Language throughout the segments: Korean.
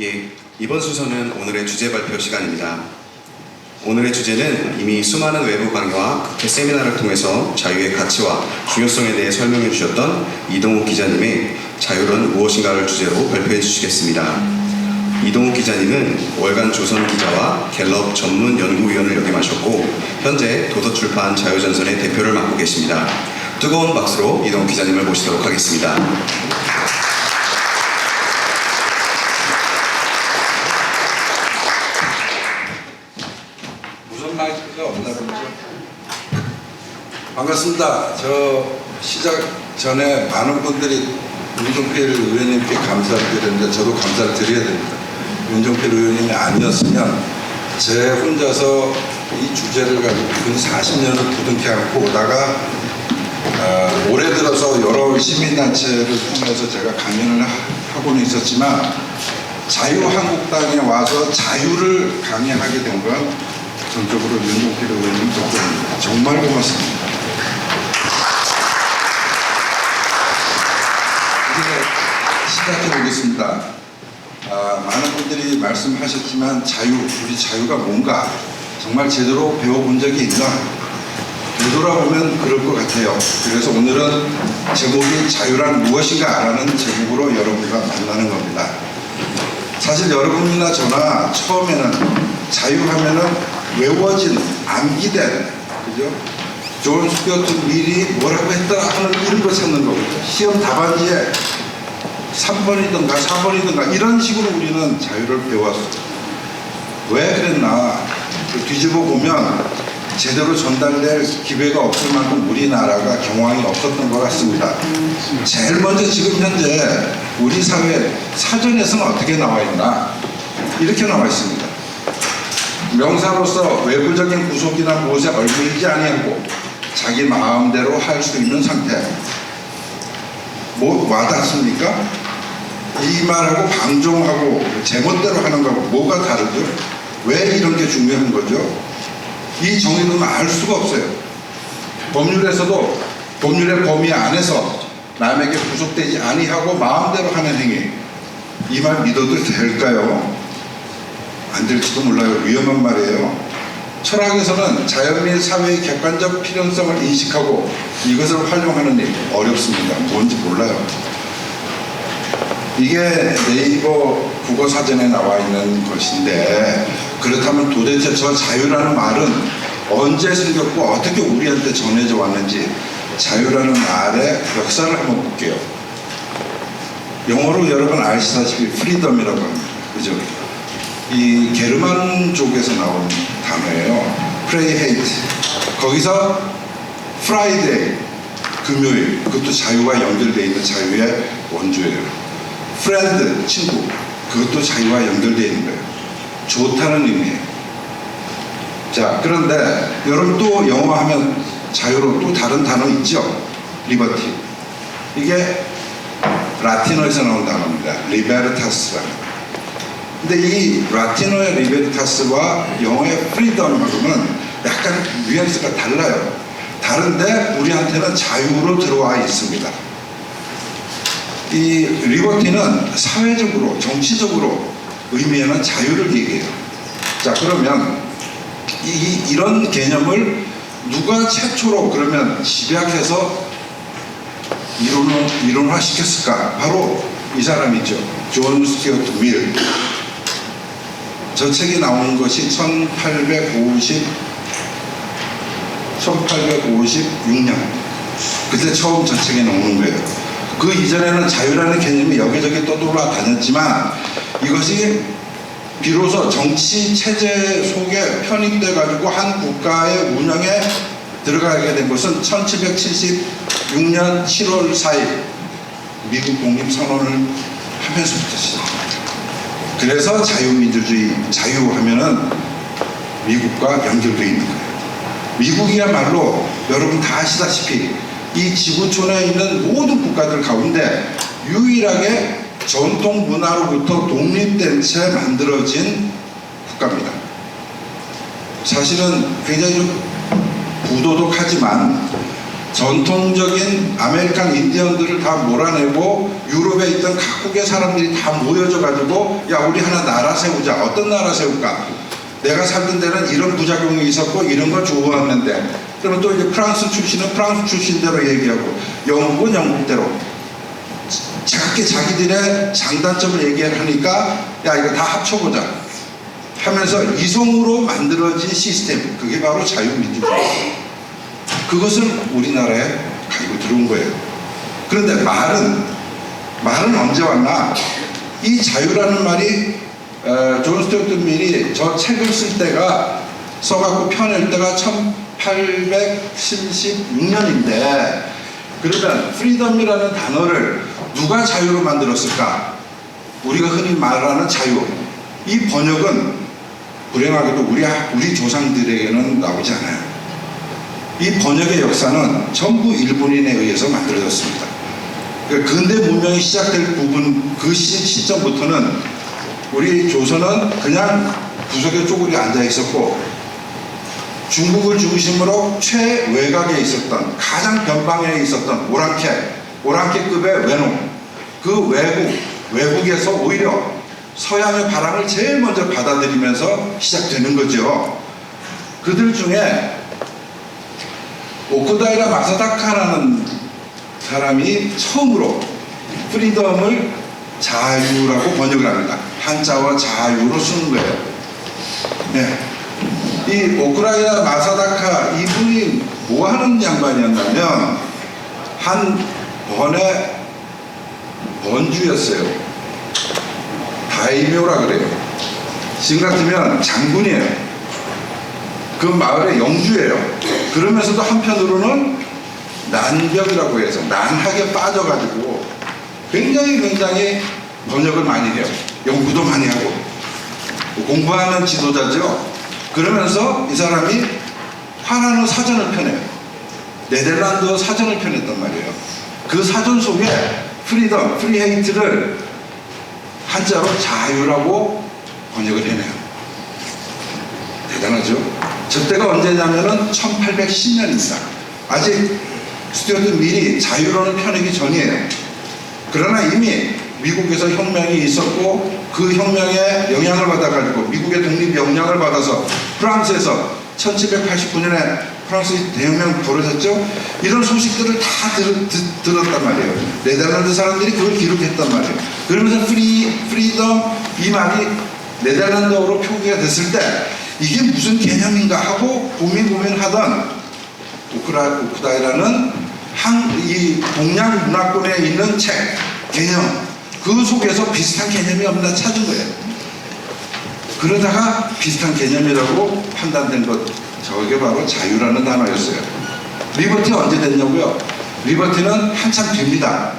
예, 이번 순서는 오늘의 주제 발표 시간입니다. 오늘의 주제는 이미 수많은 외부 강의와 국회 세미나를 통해서 자유의 가치와 중요성에 대해 설명해 주셨던 이동욱 기자님의 자유는 무엇인가를 주제로 발표해 주시겠습니다. 이동욱 기자님은 월간 조선 기자와 갤럽 전문 연구위원을 역임하셨고 현재 도서출판 자유전선의 대표를 맡고 계십니다. 뜨거운 박수로 이동욱 기자님을 모시도록 하겠습니다. 무슨 마이크가 없나 보죠? 반갑습니다. 저 시작 전에 많은 분들이 윤종필 의원님께 감사를 드렸는데 저도 감사를 드려야 됩니다. 윤종필 의원님이 아니었으면 제 혼자서 이 주제를 가지고 근 40년을 부둥켜 안고 오다가 올해 들어서 여러 시민단체를 통해서 제가 강연을 하고는 있었지만 자유한국당에 와서 자유를 강의하게 된 건 전적으로 윤종필 의원님 덕분입니다. 정말 고맙습니다. 이제 시작해 보겠습니다. 많은 분들이 말씀하셨지만 우리 자유가 뭔가 정말 제대로 배워본 적이 있나? 되돌아보면 그럴 것 같아요. 그래서 오늘은 제목이 자유란 무엇인가 라는 제목으로 여러분과 만나는 겁니다. 사실 여러분이나 저나 처음에는 자유하면은 외워진, 암기된, 그죠? 존 스튜어트 밀이 뭐라고 했더라 하는 이런 거 찾는 거거든요. 시험 답안지에 3번이든가 4번이든가 이런 식으로 우리는 자유를 배웠어요. 왜 그랬나? 뒤집어 보면 제대로 전달될 기회가 없을 만큼 우리나라가 경황이 없었던 것 같습니다. 제일 먼저 지금 현재 우리 사회 사전에서는 어떻게 나와 있나? 이렇게 나와 있습니다. 명사로서 외부적인 구속이나 무엇에 얽매이지 아니하고 자기 마음대로 할 수 있는 상태. 뭐 와닿습니까? 이 말하고 방종하고 제멋대로 하는 거하고 뭐가 다르죠? 왜 이런 게 중요한 거죠? 이 정의는 알 수가 없어요. 법률에서도 법률의 범위 안에서 남에게 구속되지 아니하고 마음대로 하는 행위. 이 말 믿어도 될까요? 안 될지도 몰라요. 위험한 말이에요. 철학에서는 자연 및 사회의 객관적 필연성을 인식하고 이것을 활용하는 일 어렵습니다. 뭔지 몰라요. 이게 네이버 국어사전에 나와 있는 것인데 그렇다면 도대체 저 자유라는 말은 언제 생겼고 어떻게 우리한테 전해져 왔는지 자유라는 말의 역사를 한번 볼게요. 영어로 여러분 아시다시피 프리덤이라고 합니다. 그죠? 이 게르만족에서 나온 단어예요. 프레이헤이트. 거기서 프라이데이, 금요일, 그것도 자유와 연결되어 있는 자유의 원조예요. 프렌드, 친구, 그것도 자유와 연결되어 있는 거예요. 좋다는 의미예요. 자, 그런데 여러분 또 영어 하면 자유로 또 다른 단어 있죠? 리버티. 이게 라틴어에서 나온 단어입니다. 리베르타스라는. 근데 이 라틴어의 리베르타스와 영어의 프리덤하고는 약간 뉘앙스가 달라요. 다른데 우리한테는 자유로 들어와 있습니다. 이 리버티는 사회적으로, 정치적으로 의미하는 자유를 얘기해요. 자, 그러면 이런 개념을 누가 최초로 그러면 집약해서 이론화시켰을까? 바로 이 사람이죠. 존 스튜어트 밀. 저 책이 나온 것이 1856년. 그때 처음 저 책이 나오는 거예요. 그 이전에는 자유라는 개념이 여기저기 떠돌아다녔지만 이것이 비로소 정치 체제 속에 편입돼 가지고 한 국가의 운영에 들어가게 된 것은 1776년 7월 4일 미국 독립선언을 하면서부터 시작합니다. 그래서 자유민주주의, 자유하면은 미국과 연결되어 있는 거예요. 미국이야말로 여러분 다 아시다시피 이 지구촌에 있는 모든 국가들 가운데 유일하게 전통 문화로부터 독립된 채 만들어진 국가입니다. 사실은 굉장히 좀 부도덕하지만 전통적인 아메리칸 인디언들을 다 몰아내고 유럽에 있던 각국의 사람들이 다 모여져 가지고 야 우리 하나 나라 세우자. 어떤 나라 세울까? 내가 살던 데는 이런 부작용이 있었고 이런 걸 좋아했는데 그러면 또 이제 프랑스 출신은 프랑스 출신대로 얘기하고 영국은 영국대로 작게 자기들의 장단점을 얘기하니까 야 이거 다 합쳐보자 하면서 이성으로 만들어진 시스템, 그게 바로 자유민주주의예요. 그것을 우리나라에 가지고 들어온 거예요. 그런데 말은 언제 왔나? 이 자유라는 말이 존 스튜어트 밀이 저 책을 쓸 때가 써갖고 펴낼 때가 1876년인데 그러면 프리덤이라는 단어를 누가 자유로 만들었을까? 우리가 흔히 말하는 자유. 이 번역은 불행하게도 우리 조상들에게는 나오지 않아요. 이 번역의 역사는 전부 일본인에 의해서 만들어졌습니다. 그러니까 근대 문명이 시작될 부분 그 시점부터는 우리 조선은 그냥 구석에 쪼그려 앉아 있었고 중국을 중심으로 최외곽에 있었던 가장 변방에 있었던 오랑캐급의 외농 그 외국에서 오히려 서양의 바람을 제일 먼저 받아들이면서 시작되는 거죠. 그들 중에 오쿠다이라 마사다카라는 사람이 처음으로 프리덤을 자유라고 번역을 합니다. 한자와 자유로 쓰는 거예요. 네. 이 오쿠다이라 마사다카 이분이 뭐 하는 양반이었냐면 한 번의 번주였어요. 다이묘라 그래요. 지금 같으면 장군이에요. 그 마을의 영주예요. 그러면서도 한편으로는 난벽이라고 해서 난학에 빠져가지고 굉장히 번역을 많이 해요. 연구도 많이 하고 공부하는 지도자죠. 그러면서 이 사람이 화라는 사전을 펴내요. 네덜란드어 사전을 펴냈단 말이에요. 그 사전 속에 프리덤, 프리헤이트를 한자로 자유라고 번역을 해내요. 대단하죠? 저때가 언제냐면은 1810년입니다. 아직 스튜어트 밀이 자유로는 펴내기 전이에요. 그러나 이미 미국에서 혁명이 있었고 그 혁명에 영향을 받아가지고 미국의 독립 영향을 받아서 프랑스에서 1789년에 프랑스 대혁명 벌어졌죠. 이런 소식들을 다 들었단 말이에요. 네덜란드 사람들이 그걸 기록했단 말이에요. 그러면서 프리덤 이 말이 네덜란드어로 표기가 됐을 때 이게 무슨 개념인가 하고 고민하던 오쿠다이라는 이 동양 문화권에 있는 책 개념 그 속에서 비슷한 개념이 없나 찾은 거예요. 그러다가 비슷한 개념이라고 판단된 것 저게 바로 자유라는 단어였어요. 리버티 언제 됐냐고요? 리버티는 한참 뒤입니다.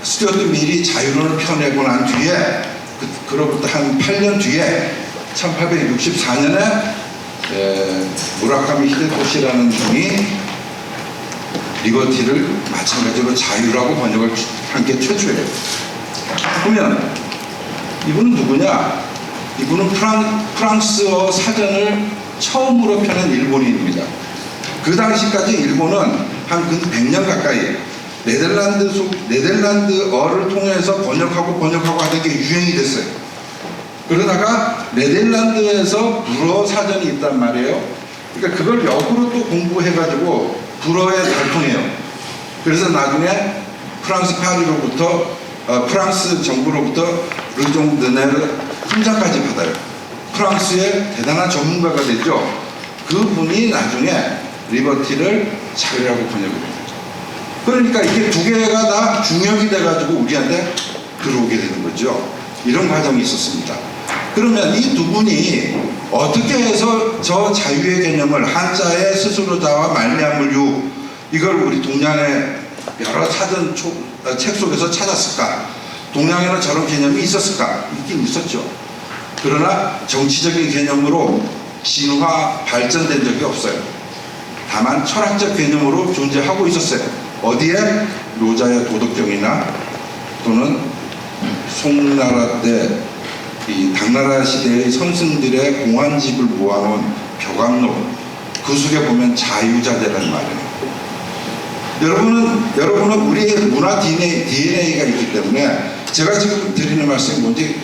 스튜어트 밀이 자유론을 펴내고 난 뒤에 그로부터 한 8년 뒤에 1864년에 무라카미 히데토시라는 분이 리버티를 마찬가지로 자유라고 번역을 한 게 최초예요. 그러면 이분은 누구냐? 이분은 프랑스어 사전을 처음으로 펴낸 일본인입니다. 그 당시까지 일본은 한 100년 가까이 네덜란드어를 통해서 번역하고 하는 게 유행이 됐어요. 그러다가 네덜란드에서 불어 사전이 있단 말이에요. 그러니까 그걸 역으로 또 공부해가지고 불어에 달통해요. 그래서 나중에 프랑스 파리로부터 프랑스 정부로부터 르종 드네르 훈장까지 받아요. 프랑스의 대단한 전문가가 되죠. 그분이 나중에 리버티를 자유라고 번역을 해요. 그러니까 이게 두 개가 다 중역이 돼가지고 우리한테 들어오게 되는 거죠. 이런 과정이 있었습니다. 그러면 이 두 분이 어떻게 해서 저 자유의 개념을 한자의 스스로자와 말미암을 이걸 우리 동양의 여러 사전 책 속에서 찾았을까? 동양에는 저런 개념이 있었을까? 있긴 있었죠. 그러나 정치적인 개념으로 진화 발전된 적이 없어요. 다만 철학적 개념으로 존재하고 있었어요. 어디에? 노자의 도덕경이나 또는 송나라 때 이 당나라 시대의 선승들의 공안집을 모아놓은 벽암록 그 속에 보면 자유자재라는 말이에요. 여러분은 우리의 문화 DNA가 있기 때문에 제가 지금 드리는 말씀이 뭔지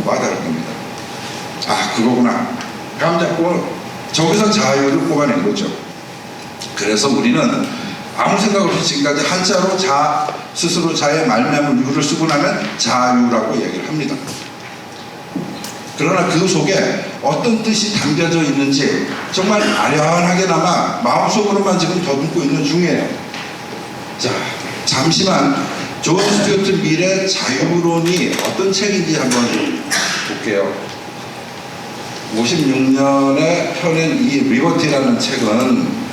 와닿을 겁니다. 아, 그거구나. 감 잡고 저기서 자유를 뽑아낸 거죠. 그래서 우리는 아무 생각 없이 지금까지 한자로 스스로 자의 말미암은 유를 쓰고 나면 자유라고 얘기를 합니다. 그러나 그 속에 어떤 뜻이 담겨져 있는지 정말 아련하게나마 마음속으로만 지금 더듬고 있는 중이에요. 자, 잠시만 존 스튜어트 밀의 자유론이 어떤 책인지 한번 볼게요. 56년에 펴낸 이 리버티라는 책은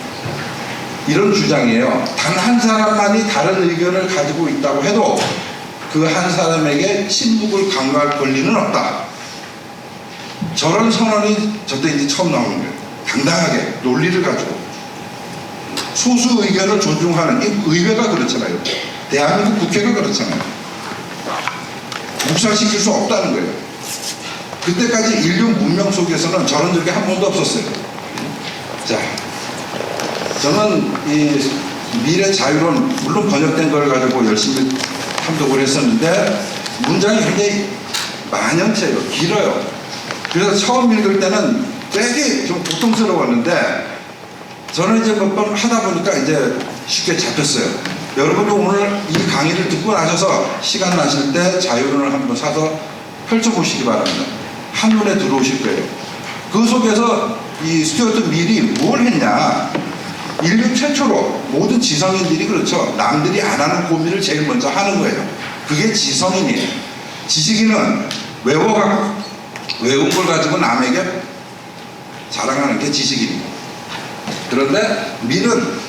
이런 주장이에요. 단 한 사람만이 다른 의견을 가지고 있다고 해도 그 한 사람에게 침묵을 강요할 권리는 없다. 저런 선언이 저때 이제 처음 나오는 거예요. 당당하게 논리를 가지고 소수 의견을 존중하는 이 의회가 그렇잖아요. 대한민국 국회가 그렇잖아요. 묵살시킬 수 없다는 거예요. 그때까지 인류 문명 속에서는 저런 적이 한 번도 없었어요. 자, 저는 이 밀의 자유론, 물론 번역된 걸 가지고 열심히 탐독을 했었는데 문장이 굉장히 만연체예요. 길어요. 그래서 처음 읽을 때는 되게 좀 고통스러웠는데 저는 이제 몇 번 하다 보니까 이제 쉽게 잡혔어요. 여러분도 오늘 이 강의를 듣고 나셔서 시간 나실 때 자유론을 한번 사서 펼쳐보시기 바랍니다. 한눈에 들어오실 거예요. 그 속에서 이 스튜어트 밀이 뭘 했냐. 인류 최초로 모든 지성인들이 그렇죠. 남들이 안 하는 고민을 제일 먼저 하는 거예요. 그게 지성인이에요. 지식인은 외운 걸 가지고 남에게 자랑하는 게 지식인입니다. 그런데 밀은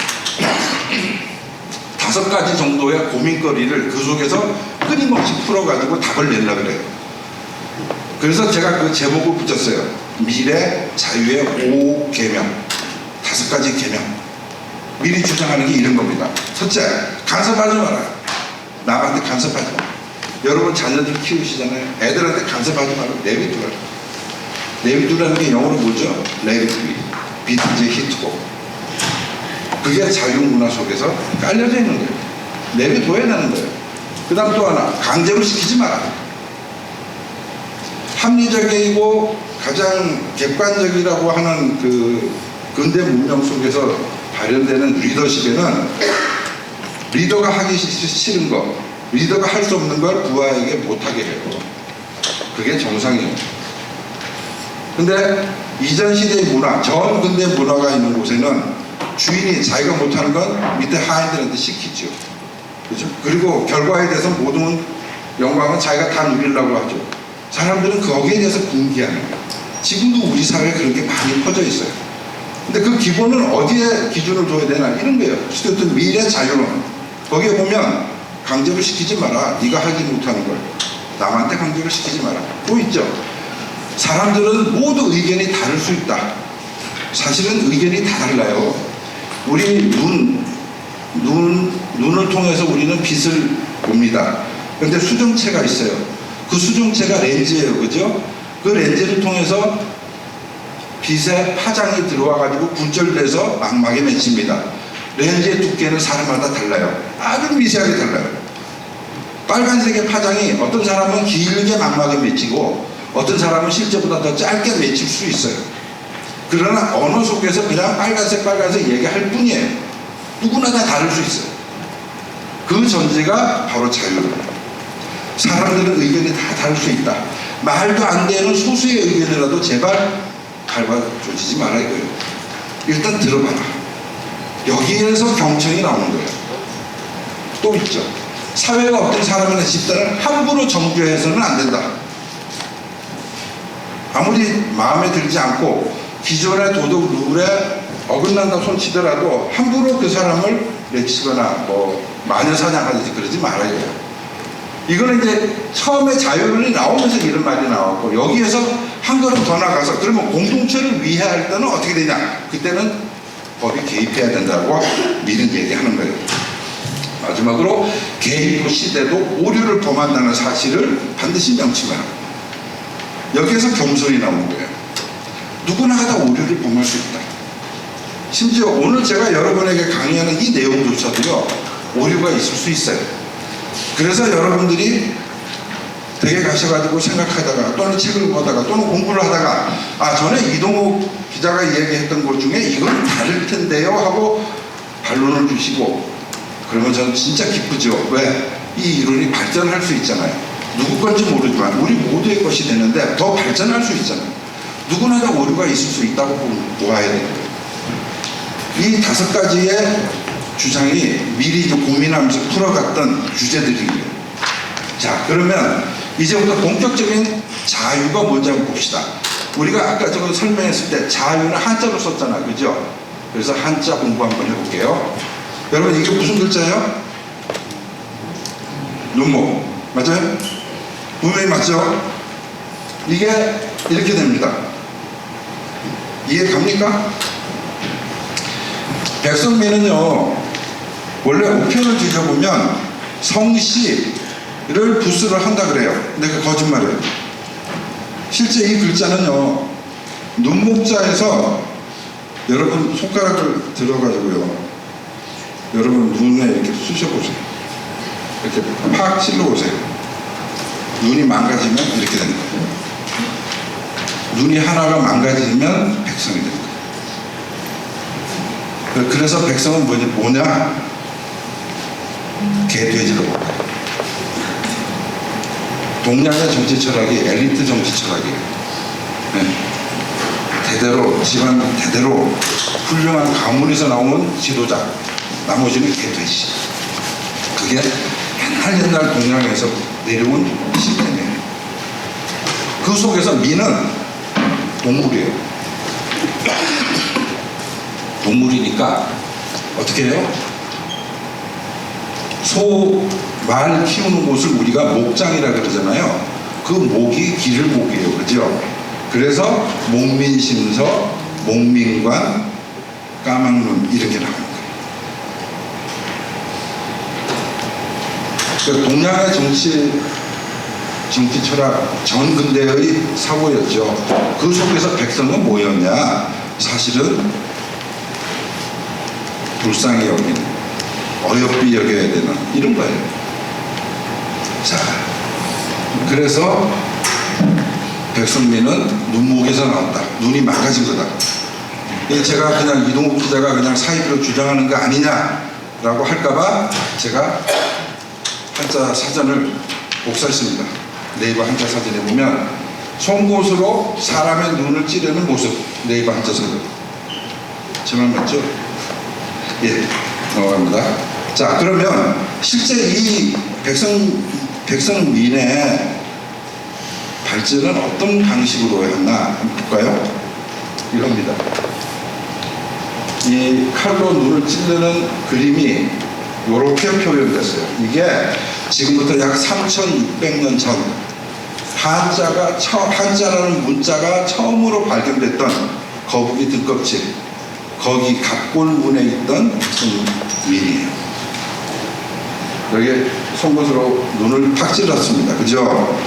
5가지 정도의 고민거리를 그 속에서 끊임없이 풀어가지고 답을 내려고 그래요. 그래서 제가 그 제목을 붙였어요. 밀의 자유의 5계명. 5가지 계명. 밀이 주장하는 게 이런 겁니다. 첫째, 간섭하지 마라. 남한테 간섭하지 마. 여러분 자녀들 키우시잖아요. 애들한테 간섭하지 마라. 내비두라. 내비두라는 게 영어로 뭐죠? 레비두이. 비트제 히트고. 그게 자유문화 속에서 깔려져 있는 거예요. 내비둬야 되는 거예요. 그 다음 또 하나, 강제로 시키지 마라. 합리적이고 가장 객관적이라고 하는 그 근대 문명 속에서 발현되는 리더십에는 리더가 하기 싫은 거, 리더가 할 수 없는 걸 부하에게 못하게 해요. 그게 정상이에요. 근데 이전 시대의 문화, 전 근대 문화가 있는 곳에는 주인이 자기가 못하는 건 밑에 하인들한테 시키죠. 그렇죠? 그리고 결과에 대해서 모든 영광은 자기가 다 누리려고 하죠. 사람들은 거기에 대해서 분개하는 거예요. 지금도 우리 사회에 그런 게 많이 퍼져 있어요. 근데 그 기본은 어디에 기준을 둬야 되나 이런 거예요. 스튜어트 밀의 자유론. 거기에 보면 강제로 시키지 마라. 네가 하지 못하는 걸 남한테 강제로 시키지 마라. 또 있죠. 사람들은 모두 의견이 다를 수 있다. 사실은 의견이 다 달라요. 우리 눈을 통해서 우리는 빛을 봅니다. 그런데 수정체가 있어요. 그 수정체가 렌즈예요. 그죠? 그 렌즈를 통해서 빛의 파장이 들어와가지고 굴절돼서 망막에 맺힙니다. 렌즈의 두께는 사람마다 달라요. 아주 미세하게 달라요. 빨간색의 파장이 어떤 사람은 길게 망막에 맺히고 어떤 사람은 실제보다 더 짧게 맺힐 수 있어요. 그러나 언어 속에서 그냥 빨간색 얘기할 뿐이에요. 누구나 다 다를 수 있어요. 그 전제가 바로 자유입니다. 사람들은 의견이 다 다를 수 있다. 말도 안 되는 소수의 의견이라도 제발 밟아주지 말아 이거예요. 일단 들어봐라. 여기에서 경청이 나오는 거예요. 또 있죠. 사회가 어떤 사람이나 집단을 함부로 정죄해서는 안 된다. 아무리 마음에 들지 않고 기존의 도덕 룰에 어긋난다 손치더라도 함부로 그 사람을 내치거나 마녀 사냥하듯이 그러지 말아요. 이거는 이제 처음에 자유론이 나오면서 이런 말이 나왔고 여기에서 한 걸음 더 나가서 그러면 공동체를 위해할 때는 어떻게 되냐? 그때는 법이 개입해야 된다고 미리 얘기하는 거예요. 마지막으로 개입 후 시대도 오류를 범한다는 사실을 반드시 명심해라. 여기에서 겸손이 나오는 거예요. 누구나 다 오류를 범할 수 있다. 심지어 오늘 제가 여러분에게 강의하는 이 내용조차도요, 오류가 있을 수 있어요. 그래서 여러분들이 댁에 가셔가지고 생각하다가 또는 책을 보다가 또는 공부를 하다가 전에 이동욱 기자가 이야기했던 것 중에 이건 다를 텐데요 하고 반론을 주시고, 그러면 저는 진짜 기쁘죠. 왜? 이 이론이 발전할 수 있잖아요. 누구 건지 모르지만 우리 모두의 것이 되는데 더 발전할 수 있잖아요. 누구나 다 오류가 있을 수 있다고 보아야 돼요. 이 5가지의 주장이 미리 좀 고민하면서 풀어갔던 주제들이에요. 자, 그러면 이제부터 본격적인 자유가 뭔지 한번 봅시다. 우리가 아까 저거 설명했을 때 자유는 한자로 썼잖아, 그죠? 그래서 한자 공부 한번 해볼게요. 여러분, 이게 무슨 글자예요? 눈목. 맞아요? 분명히 맞죠? 이게 이렇게 됩니다. 이해 갑니까? 백성민은요, 원래 우편을 뒤져보면 성씨를 부수를 한다 그래요. 근데 그 거짓말이에요. 실제 이 글자는요, 눈목자에서 여러분 손가락을 들어가지고요, 여러분 눈에 이렇게 쑤셔보세요. 이렇게 팍 찔러보세요. 눈이 망가지면 이렇게 되는 거예요. 눈이 하나가 망가지면 백성이 되는 거예요. 그래서 백성은 뭐냐? 개돼지로 볼까요? 동양의 정치 철학이 엘리트 정치 철학이에요. 네. 대대로 집안 대대로 훌륭한 가문에서 나온 지도자, 나머지는 개돼지. 그게 옛날 동양에서 내려온 신념이에요. 그 속에서 미는 동물이에요. 동물이니까 어떻게 해요? 소, 말 키우는 곳을 우리가 목장이라 그러잖아요. 그 목이 기를 목이에요. 그죠? 그래서 목민심서, 목민관, 까막눈 이렇게 나오는 거예요. 그러니까 동양의 정치 철학 전근대의 사고였죠. 그 속에서 백성은 뭐였냐? 사실은 불쌍히 여기는, 어여삐 여겨야 되는 이런 거예요. 자, 그래서 백성민은 눈목에서 나온다. 눈이 망가진 거다. 제가 그냥 이동욱 기자가 그냥 사이비로 주장하는 거 아니냐라고 할까봐 제가 한자 사전을 복사했습니다. 네이버 한자 사전에 보면 송곳으로 사람의 눈을 찌르는 모습, 네이버 한자 사전. 제 말 맞죠? 예, 넘어갑니다. 자, 그러면 실제 이 백성민의 발전은 어떤 방식으로 했나 한번 볼까요? 이겁니다. 이 칼로 눈을 찌르는 그림이 이렇게 표현됐어요. 이게 지금부터 약 3,600년 전 한자라는 문자가 처음으로 발견됐던 거북이 등껍질, 거기 갑골문에 있던 백성민이에요. 여기 송곳으로 눈을 팍 찔렀습니다. 그죠?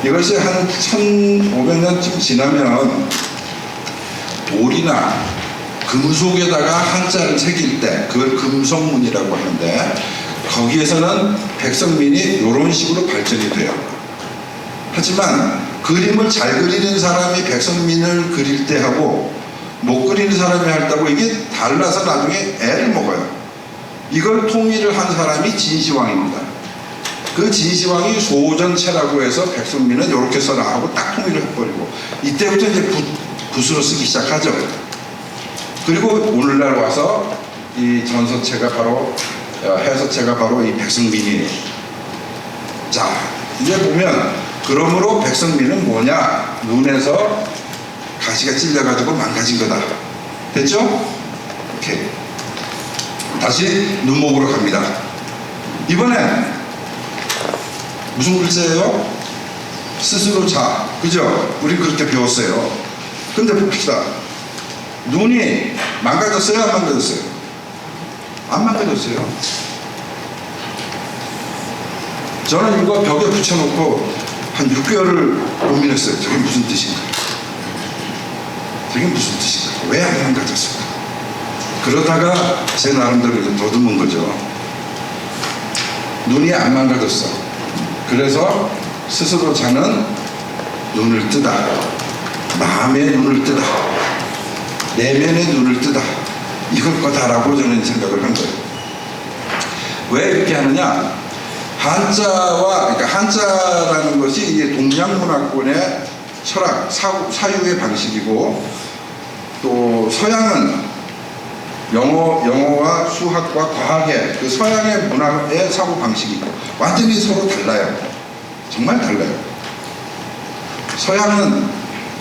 이것이 한 1500년쯤 지나면 돌이나 금속에다가 한자를 새길 때 그걸 금속문이라고 하는데, 거기에서는 백성민이 이런 식으로 발전이 돼요. 하지만 그림을 잘 그리는 사람이 백성민을 그릴 때 하고 못 그리는 사람이 할 때하고 이게 달라서 나중에 애를 먹어요. 이걸 통일을 한 사람이 진시황입니다. 그 진시황이 소전체라고 해서 백성민은 이렇게 써라 하고 딱 통일을 해버리고, 이때부터 이제 붓으로 쓰기 시작하죠. 그리고 오늘날 와서 이 전서체가 바로, 해서체가 바로 이 백성민이에요. 자, 이제 보면 그러므로 백성민은 뭐냐? 눈에서 가시가 찔려가지고 망가진 거다. 됐죠? 오케이. 다시 눈목으로 갑니다. 이번엔 무슨 글자예요? 스스로 자. 그죠? 우리 그렇게 배웠어요. 근데 봅시다. 눈이 망가졌어요? 안 망가졌어요? 안 망가졌어요. 저는 이거 벽에 붙여놓고 한 6개월을 고민했어요. 저게 무슨 뜻인가? 저게 무슨 뜻인가? 왜 안 망가졌을까? 그러다가 제 나름대로 이제 더듬은 거죠. 눈이 안 망가졌어. 그래서 스스로 자는 눈을 뜨다. 마음의 눈을 뜨다. 내면의 눈을 뜨다. 이걸 거다라고 저는 생각을 한 거예요. 왜 이렇게 하느냐? 그러니까 한자라는 것이 이게 동양문화권의 철학, 사유의 방식이고, 또 서양은 영어와 수학과 과학의 그 서양의 문화의 사고 방식이고 완전히 서로 달라요. 정말 달라요. 서양은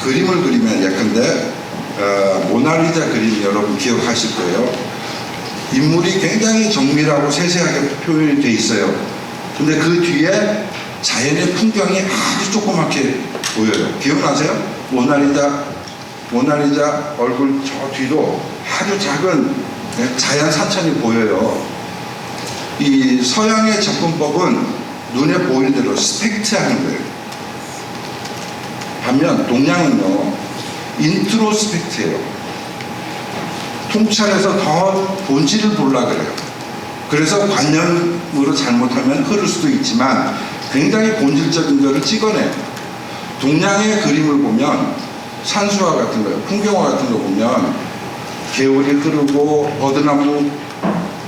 그림을 그리면 예컨대 모나리자 그림 여러분 기억하실 거예요. 인물이 굉장히 정밀하고 세세하게 표현이 돼 있어요. 근데 그 뒤에 자연의 풍경이 아주 조그맣게 보여요. 기억나세요? 모나리자 얼굴 저 뒤로 아주 작은 자연 산천이 보여요. 이 서양의 접근법은 눈에 보이는 대로 스펙트하는 거예요. 반면 동양은요, 인트로스펙트예요. 통찰해서 더 본질을 보려고 그래요. 그래서 관념으로 잘못하면 흐를 수도 있지만 굉장히 본질적인 것을 찍어내요. 동양의 그림을 보면 산수화 같은 거예요. 풍경화 같은 거 보면 개울이 흐르고 버드나무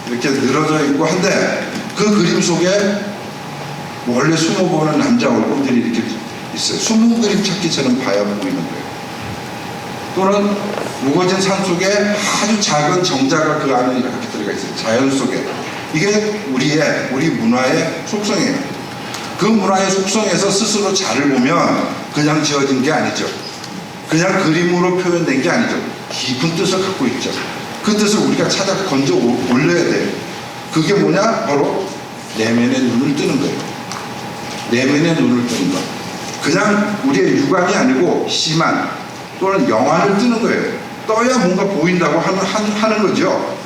이렇게 늘어져 있고 한데 그 그림 속에 원래 숨어보는 남자 얼굴들이 이렇게 있어요. 숨은 그림 찾기처럼 봐야 보이는 거예요. 또는 무거진 산 속에 아주 작은 정자가 그 안에 이렇게 들어가 있어요. 자연 속에. 이게 우리 문화의 속성이에요. 그 문화의 속성에서 스스로 자를 보면 그냥 지어진 게 아니죠. 그냥 그림으로 표현된 게 아니죠. 깊은 뜻을 갖고 있죠. 그 뜻을 우리가 찾아 건져 올려야 돼요. 그게 뭐냐? 바로 내면의 눈을 뜨는 거예요. 내면의 눈을 뜨는 거. 그냥 우리의 육안이 아니고 시만 또는 영안을 뜨는 거예요. 떠야 뭔가 보인다고 하는 거죠.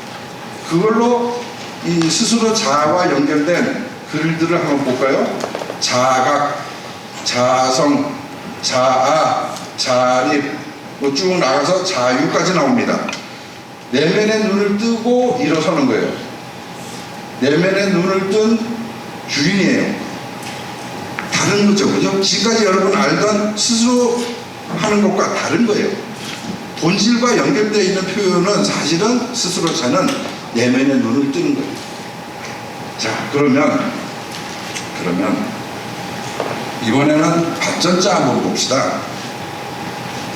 그걸로 이 스스로 자아와 연결된 글들을 한번 볼까요? 자각, 자성, 자아, 자립, 뭐 쭉 나가서 자유까지 나옵니다. 내면의 눈을 뜨고 일어서는 거예요. 내면의 눈을 뜬 주인이에요. 다른 거죠, 그죠? 지금까지 여러분 알던 스스로 하는 것과 다른 거예요. 본질과 연결되어 있는 표현은 사실은 스스로 자는 내면의 눈을 뜨는 거예요. 자, 그러면 이번에는 밭전자 한번 봅시다.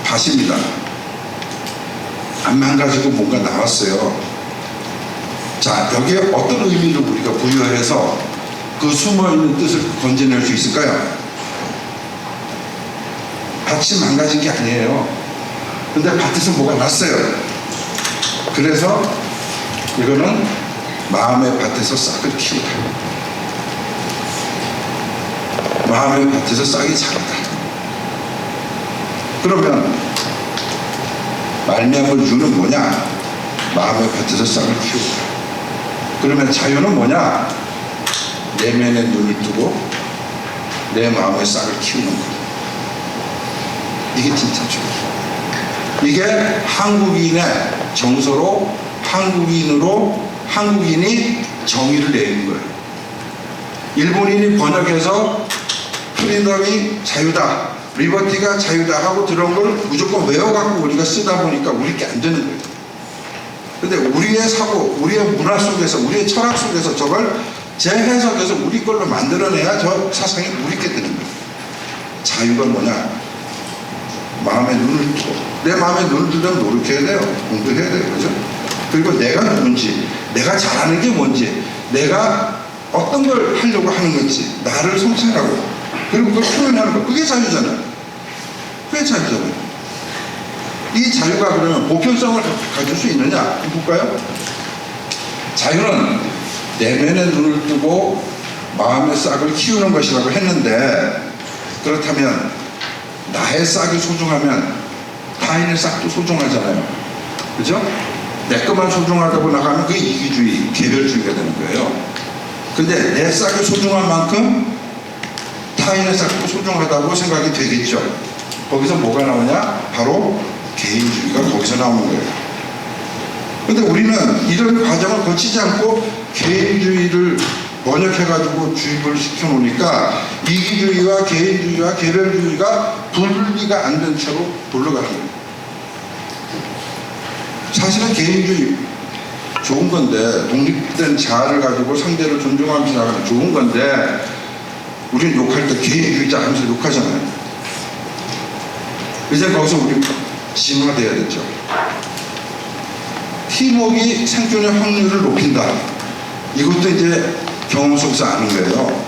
밭입니다. 안 망가지고 뭔가 나왔어요. 자, 여기에 어떤 의미를 우리가 부여해서 그 숨어있는 뜻을 건져낼 수 있을까요? 밭이 망가진 게 아니에요. 근데 밭에서 뭐가 났어요. 그래서 이거는 마음의 밭에서 싹을 키우다. 마음의 밭에서 싹이 자라다. 그러면 말미암을 유는 뭐냐? 마음의 밭에서 싹을 키우다. 그러면 자유는 뭐냐? 내면의 눈을 뜨고 내 마음의 싹을 키우는 거예요. 이게 진짜죠. 이게 한국인의 정서로 한국인이 정의를 내린 거예요. 일본인이 번역해서 프리덤이 자유다, 리버티가 자유다 하고 들어온 걸 무조건 외워갖고 우리가 쓰다 보니까 우리 게 안 되는 거예요. 근데 우리의 사고, 우리의 문화 속에서, 우리의 철학 속에서 저걸 재해석해서 우리 걸로 만들어내야 저 사상이 우리 게 되는 거예요. 자유가 뭐냐? 마음의 눈을 뜨고, 내 마음의 눈을 뜨려면 노력해야 돼요. 공부해야 돼요. 그죠? 그리고 내가 누군지, 내가 잘하는 게 뭔지, 내가 어떤 걸 하려고 하는 건지, 나를 성찰하고, 그리고 그걸 표현하는 거. 그게 자유잖아요. 그게 자유잖아요. 이 자유가 그러면 보편성을 가질 수 있느냐? 한번 볼까요? 자유는 내면의 눈을 뜨고 마음의 싹을 키우는 것이라고 했는데, 그렇다면 나의 싹이 소중하면 타인의 싹도 소중하잖아요. 그죠? 내 것만 소중하다고 나가면 그게 이기주의, 개별주의가 되는 거예요. 근데 내 싹이 소중한 만큼 타인의 싹도 소중하다고 생각이 되겠죠. 거기서 뭐가 나오냐? 바로 개인주의가 거기서 나오는 거예요. 근데 우리는 이런 과정을 거치지 않고 개인주의를 번역해가지고 주입을 시켜놓으니까 이기주의와 개인주의와 개별주의가 분리가 안 된 채로 돌아가는 거예요. 사실은 개인주의 좋은 건데, 독립된 자아를 가지고 상대를 존중하면서 나가는 좋은 건데, 우리는 욕할 때 개인주의자 하면서 욕하잖아요. 이제 거기서 우리 진화돼야겠죠. 팀워크가 생존의 확률을 높인다. 이것도 이제 경험 속에서 아는 거예요.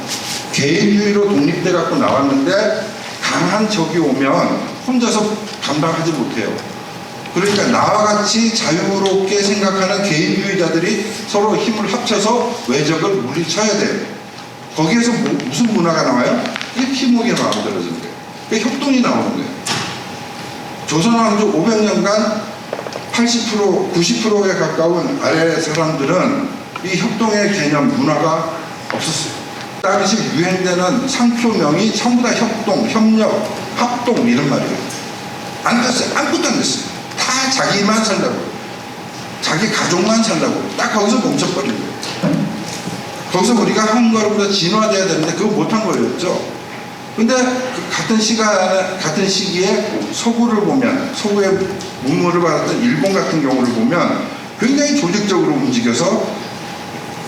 개인주의로 독립돼 갖고 나왔는데 강한 적이 오면 혼자서 감당하지 못해요. 그러니까 나와 같이 자유롭게 생각하는 개인주의자들이 서로 힘을 합쳐서 외적을 물리쳐야 돼요. 거기에서 무슨 문화가 나와요? 이게 팀워크가 만들어지는 거예요. 그게 협동이 나오는 거예요. 조선왕조 500년간 80%, 90%에 가까운 아래 사람들은 이 협동의 개념, 문화가 없었어요. 당시 유행되는 상표명이 전부 다 협동, 협력, 합동 이런 말이에요. 안 됐어요. 아무것도 안 됐어요. 다 자기만 살라고, 자기 가족만 살라고 딱 거기서 멈춰버린 거예요. 거기서 우리가 한 걸음더 진화돼야 되는데 그거 못한 거였죠. 근데 그 같은 시간에, 같은 시기에 서구를 보면, 서구의 문물을 받았던 일본 같은 경우를 보면 굉장히 조직적으로 움직여서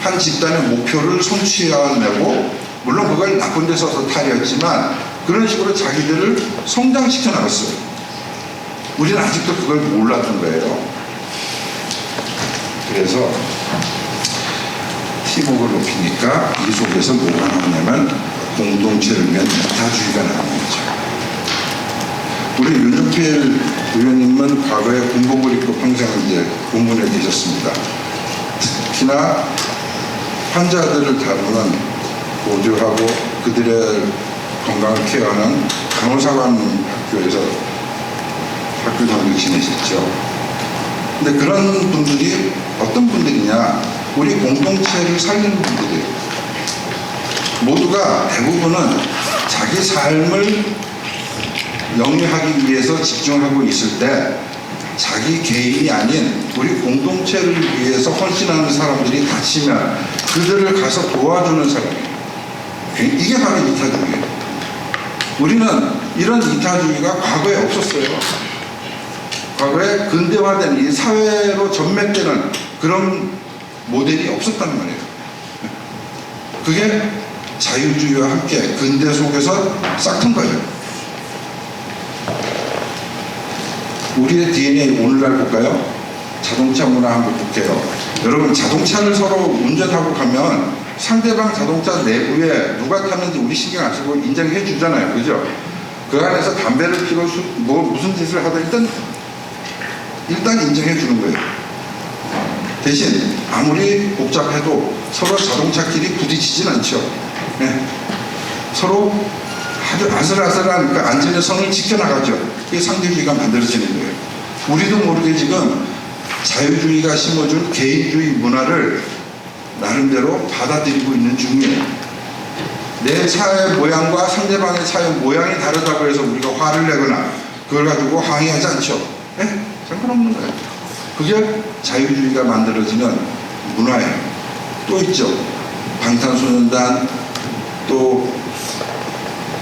한 집단의 목표를 성취해내고, 물론 그걸 나쁜 데 써서 탈이었지만 그런 식으로 자기들을 성장시켜 나갔어요. 우리는 아직도 그걸 몰랐던 거예요. 그래서 팀워크를 높이니까 이 속에서 뭐가 나오냐면 공동체를 위한 이타주의가 나오는 거죠. 우리 윤석열 의원님은 과거에 군복을 입고 평생 이제 공문에 계셨습니다. 특히나 환자들을 다루는, 보조하고 그들의 건강을 케어하는 간호사관 학교에서 학교 정도 지내셨죠. 근데 그런 분들이 어떤 분들이냐, 우리 공동체를 살리는 분들이에요. 모두가 대부분은 자기 삶을 영위하기 위해서 집중하고 있을 때 자기 개인이 아닌 우리 공동체를 위해서 헌신하는 사람들이 다치면 그들을 가서 도와주는 사람이에요. 이게 바로 이타주의예요. 우리는 이런 이타주의가 과거에 없었어요. 과거에 근대화된 이 사회로 전맥되는 그런 모델이 없었단 말이에요. 그게 자유주의와 함께 근대 속에서 싹튼 거예요. 우리의 DNA 오늘날 볼까요? 자동차 문화 한번 볼게요. 여러분, 자동차를 서로 운전하고 가면 상대방 자동차 내부에 누가 탔는지 우리 신경 안 쓰고 인정해 주잖아요. 그죠? 그 안에서 담배를 피고 무슨 짓을 하든 일단 인정해 주는 거예요. 대신 아무리 복잡해도 서로 자동차끼리 부딪히진 않죠. 네. 서로 아주 아슬아슬한 그 안전의 선을 지켜나가죠. 그게 상대주의가 만들어지는 거예요. 우리도 모르게 지금 자유주의가 심어준 개인주의 문화를 나름대로 받아들이고 있는 중이에요. 내 차의 모양과 상대방의 차의 모양이 다르다고 해서 우리가 화를 내거나 그걸 가지고 항의하지 않죠. 네? 상관없는 거예요. 그게 자유주의가 만들어지는 문화예요. 또 있죠. 방탄소년단, 또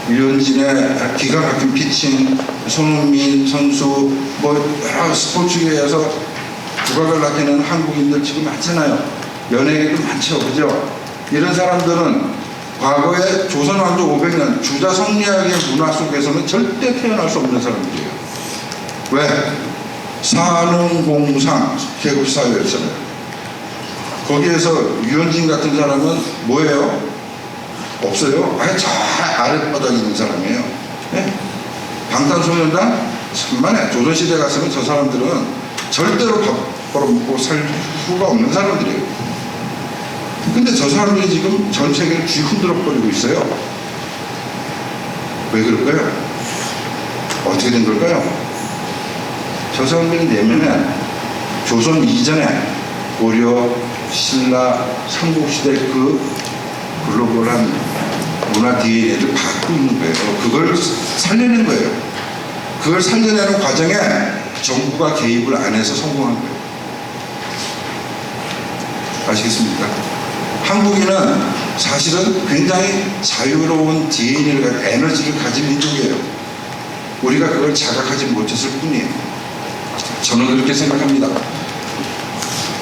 유현진의 기가 막힌 피칭, 손흥민 선수, 뭐 여러 스포츠계에서 두각을 나타내는 한국인들 지금 많잖아요. 연예계도 많죠. 그죠? 이런 사람들은 과거에 조선왕조 500년 주자 성리학의 문화 속에서는 절대 태어날 수 없는 사람들이에요. 왜? 산업공상 계급사회였잖아요. 거기에서 유현진 같은 사람은 뭐예요? 없어요. 아예 저 아랫바닥에 있는 사람이에요. 네? 방탄소년단? 천만에 조선시대 갔으면 저 사람들은 절대로 밥 벌어먹고 살 수가 없는 사람들이에요. 근데 저 사람들이 지금 전 세계를 뒤흔들어 버리고 있어요. 왜 그럴까요? 어떻게 된 걸까요? 저 사람들이 내면에 조선 이전에 고려, 신라, 삼국시대 그 글로벌한 문화 DNA를 갖고 있는 거예요. 그걸 살려낸 거예요. 그걸 살려내는 과정에 정부가 개입을 안 해서 성공한 거예요. 아시겠습니까? 한국인은 사실은 굉장히 자유로운 DNA를, 에너지를 가진 민족이에요. 우리가 그걸 자각하지 못했을 뿐이에요. 저는 그렇게 생각합니다.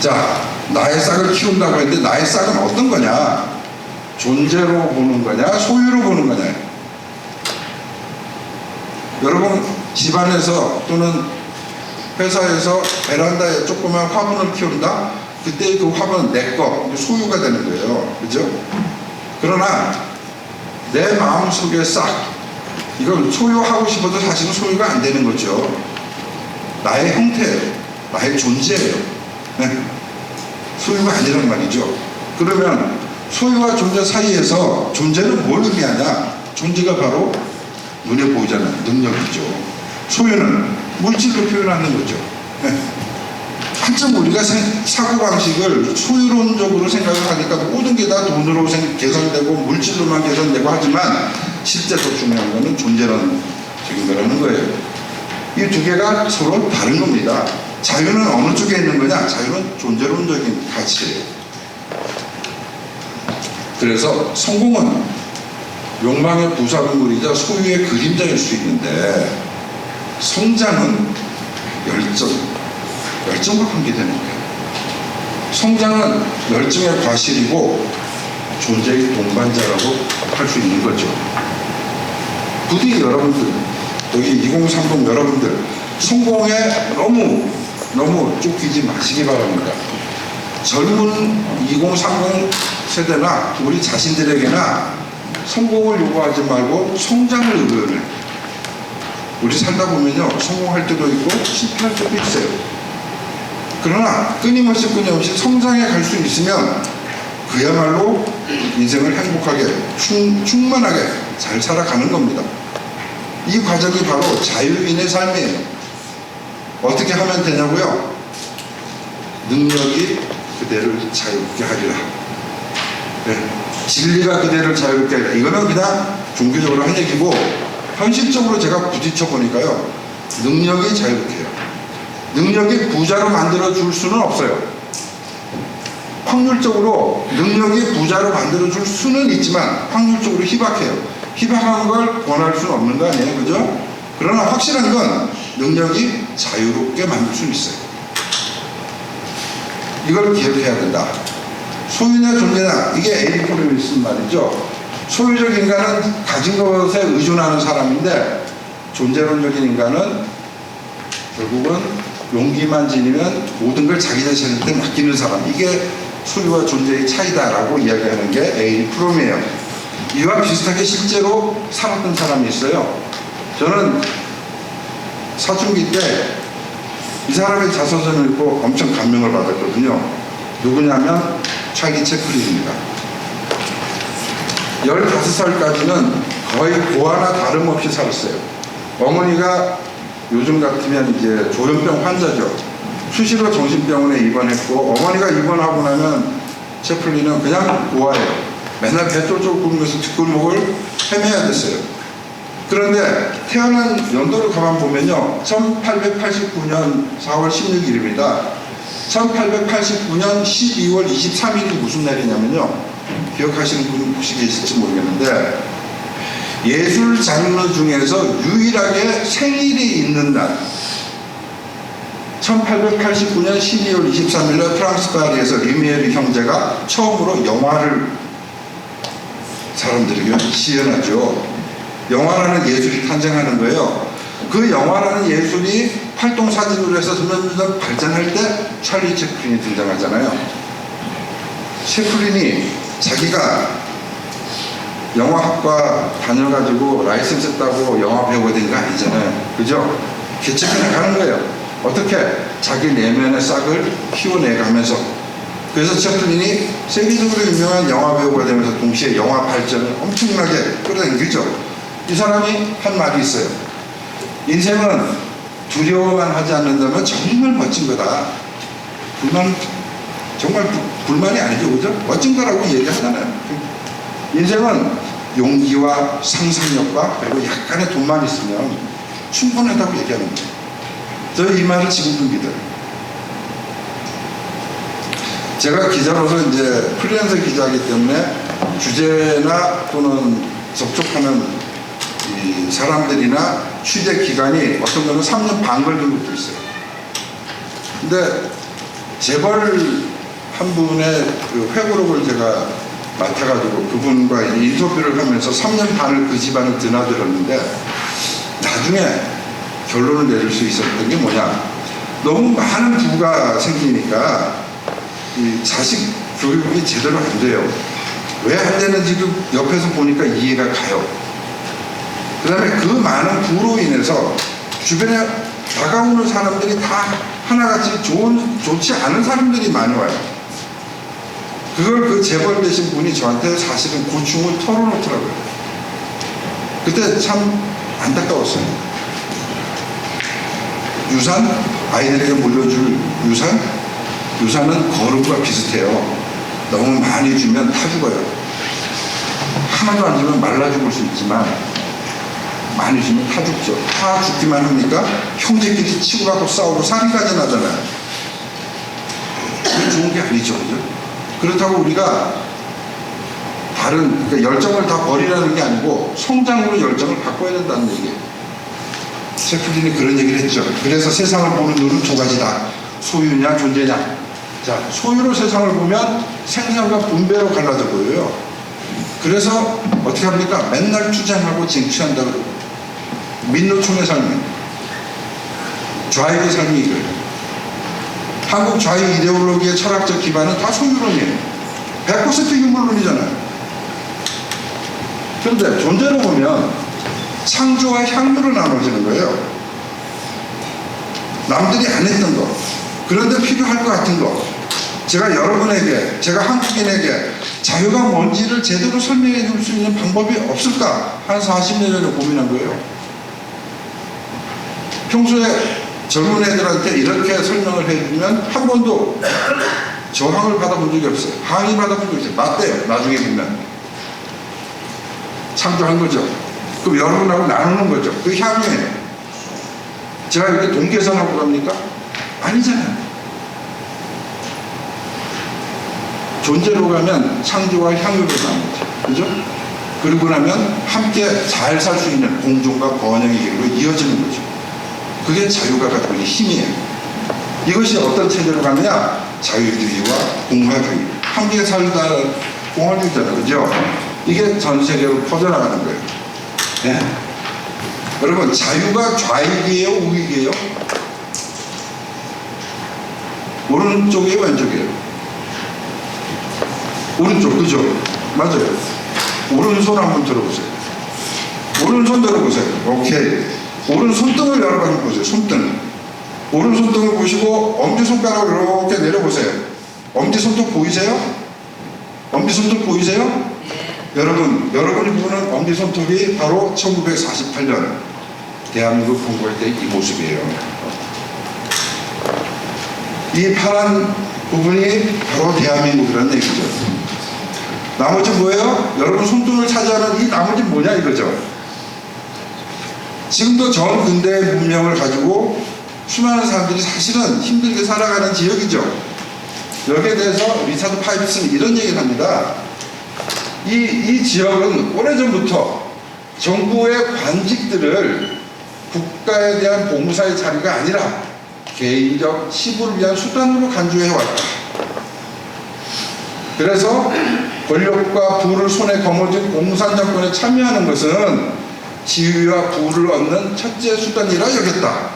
자, 나의 싹을 키운다고 했는데 나의 싹은 어떤 거냐? 존재로 보는 거냐? 소유로 보는 거냐? 여러분, 집안에서 또는 회사에서 베란다에 조그만 화분을 키운다? 그때 그 화분은 내 거, 소유가 되는 거예요. 그죠? 그러나 내 마음속의 싹, 이걸 소유하고 싶어도 사실은 소유가 안 되는 거죠. 나의 형태예요. 나의 존재예요. 네. 소유가 아니란 말이죠. 그러면 소유와 존재 사이에서 존재는 뭘 의미하냐? 존재가 바로 눈에 보이지 않는 능력이죠. 소유는 물질로 표현하는 거죠. 네. 한참 우리가 사고방식을 소유론적으로 생각을 하니까 모든 게 다 돈으로 계산되고 물질로만 계산되고 하지만 실제 더 중요한 것은 존재론적인 거라는 거예요. 이 두 개가 서로 다른 겁니다. 자유는 어느 쪽에 있는 거냐? 자유는 존재론적인 가치예요. 그래서 성공은 욕망의 부산물이자 소유의 그림자일 수 있는데 성장은 열정과 관계되는 거예요. 성장은 열정의 과실이고 존재의 동반자라고 할 수 있는 거죠. 부디 여러분들, 여기 2030 여러분들 성공에 너무 쫓기지 마시기 바랍니다. 젊은 2030 세대나 우리 자신들에게나 성공을 요구하지 말고 성장을 요구해요. 우리 살다 보면요, 성공할 때도 있고 실패할 때도 있어요. 그러나 끊임없이 성장해 갈 수 있으면 그야말로 인생을 행복하게 충만하게 잘 살아가는 겁니다. 이 과정이 바로 자유인의 삶이에요. 어떻게 하면 되냐고요? 능력이 그대를 자유롭게 하리라. 네. 진리가 그대를 자유롭게 하리라. 이거는 그냥 종교적으로 한 얘기고 현실적으로 제가 부딪혀 보니까요, 능력이 자유롭게 해요. 능력이 부자로 만들어 줄 수는 없어요. 확률적으로 능력이 부자로 만들어 줄 수는 있지만 확률적으로 희박해요. 희박한 걸 권할 수는 없는 거 아니에요, 그죠? 그러나 확실한 건 능력이 자유롭게 만들 수는 있어요. 이걸 기억해야 된다. 소유냐 존재냐, 이게 에릭 프롬이 쓴 말이죠. 소유적 인간은 가진 것에 의존하는 사람인데 존재론적인 인간은 결국은 용기만 지니면 모든 걸 자기 자신한테 맡기는 사람. 이게 소유와 존재의 차이다라고 이야기하는 게 에릭 프롬이에요. 이와 비슷하게 실제로 살았던 사람이 있어요. 저는 사춘기 때 이 사람의 자서전을 읽고 엄청 감명을 받았거든요. 누구냐면 찰리 채플린입니다. 15살까지는 거의 고아나 다름없이 살았어요. 어머니가 요즘 같으면 이제 조현병 환자죠. 수시로 정신병원에 입원했고, 어머니가 입원하고 나면 채플린은 그냥 고아예요. 맨날 배 쫄쫄 굶으면서 뒷골목을 헤매야 됐어요. 그런데 태어난 연도를 가만 보면요, 1889년 4월 16일입니다. 1889년 12월 23일이 무슨 날이냐면요, 기억하시는 분 혹시 계실지 모르겠는데 예술 장르 중에서 유일하게 생일이 있는 날, 1889년 12월 23일에 프랑스 파리에서 리미에르 형제가 처음으로 영화를 사람들에게 시연하죠. 영화라는 예술이 탄생하는 거예요. 그 영화라는 예술이 활동사진으로 해서 점점 발전할 때 찰리 채플린이 등장하잖아요. 채플린이 자기가 영화학과 다녀가지고 라이센스 따고 영화 배우가 된 거 아니잖아요. 그죠? 개척해 나가는 거예요. 어떻게? 자기 내면의 싹을 키워내가면서. 그래서 채플린이 세계적으로 유명한 영화 배우가 되면서 동시에 영화 발전을 엄청나게 끌어당기죠. 이 사람이 한 말이 있어요. 인생은 두려워만 하지 않는다면 정말 멋진 거다. 정말 불만이 아니죠, 그죠? 멋진 거라고 얘기하잖아요. 인생은 용기와 상상력과 그리고 약간의 돈만 있으면 충분하다고 얘기하는 거예요. 저 이 말을 지금도 믿어요. 제가 기자로서 이제 프리랜서 기자이기 때문에 주제나 또는 접촉하는 이 사람들이나 취재 기간이 어떤 거는 3년 반 걸린 것도 있어요. 근데 재벌 한 분의 그 회고록을 제가 맡아가지고 그분과 인터뷰를 하면서 3년 반을 그 집안을 드나들었는데 나중에 결론을 내릴 수 있었던 게 뭐냐, 너무 많은 부가 생기니까 이 자식 교육이 제대로 안 돼요. 왜 안 되는지도 옆에서 보니까 이해가 가요. 그 다음에 그 많은 부로 인해서 주변에 다가오는 사람들이 다 하나같이 좋지 않은 사람들이 많이 와요. 그걸 그 재벌 되신 분이 저한테 사실은 고충을 털어놓더라고요. 그때 참 안타까웠어요. 유산? 아이들에게 물려줄 유산? 유산은 거름과 비슷해요. 너무 많이 주면 타 죽어요. 하나도 안 주면 말라 죽을 수 있지만 많이 주면 타 죽죠. 타 죽기만 합니까? 형제끼리 치고 갖고 싸우고 살인까지 나잖아요. 그게 좋은 게 아니죠. 그죠? 그렇다고 우리가 다른, 그러니까 열정을 다 버리라는 게 아니고 성장으로 열정을 바꿔야 된다는 얘기예요. 셰플린이 그런 얘기를 했죠. 그래서 세상을 보는 눈은 두 가지다. 소유냐 존재냐. 자, 소유로 세상을 보면 생산과 분배로 갈라져 보여요. 그래서 어떻게 합니까? 맨날 투쟁하고 쟁취한다고. 민노총의 삶이, 좌익의 삶이 이거예요. 한국 좌익 이데올로기의 철학적 기반은 다 소유론이에요. 100% 유물론이잖아요. 그런데 존재로 보면 창조와 향유로 나눠지는 거예요. 남들이 안 했던 거, 그런데 필요할 것 같은 거, 제가 여러분에게, 제가 한국인에게 자유가 뭔지를 제대로 설명해 줄 수 있는 방법이 없을까? 한 40년 전에 고민한 거예요. 평소에 젊은 애들한테 이렇게 설명을 해주면 한 번도 저항을 받아본 적이 없어요. 항의 받아본 적이 없어요. 맞대요. 나중에 보면. 창조한 거죠. 그럼 여러분하고 나누는 거죠. 그게 향유예요. 제가 이렇게 동계산하고 갑니까? 아니잖아요. 존재로 가면 창조와 향유로 나누죠. 그죠? 그리고 나면 함께 잘 살 수 있는 공존과 번영의 길로 이어지는 거죠. 그게 자유가 가지고 있는 힘이에요. 이것이 어떤 체제로 가느냐? 자유주의와 공화주의. 함께 살다 공화주의잖아요. 그죠? 이게 전 세계로 퍼져나가는 거예요. 네. 여러분, 자유가 좌익이에요? 우익이에요? 오른쪽이에요? 왼쪽이에요? 오른쪽, 그죠? 맞아요. 오른손 한번 들어보세요. 오른손 들어보세요. 오케이. 오른손등을 여러분 한번 보세요. 손등. 오른손등을 보시고 엄지손가락을 이렇게 내려보세요. 엄지손톱 보이세요? 엄지손톱 보이세요? 네. 여러분이 보는 엄지손톱이 바로 1948년 대한민국 건국할 때 이 모습이에요. 이 파란 부분이 바로 대한민국이라는 얘기죠. 나머지 뭐예요? 여러분 손등을 차지하는 이 나머지 뭐냐 이거죠. 지금도 전 근대의 문명을 가지고 수많은 사람들이 사실은 힘들게 살아가는 지역이죠. 여기에 대해서 리차드 파이프스는 이런 얘기를 합니다. 이 지역은 오래전부터 정부의 관직들을 국가에 대한 봉사의 자리가 아니라 개인적 치부를 위한 수단으로 간주해왔다. 그래서 권력과 부를 손에 거머쥔 공산정권에 참여하는 것은 지위와 부를 얻는 첫째 수단이라 여겼다.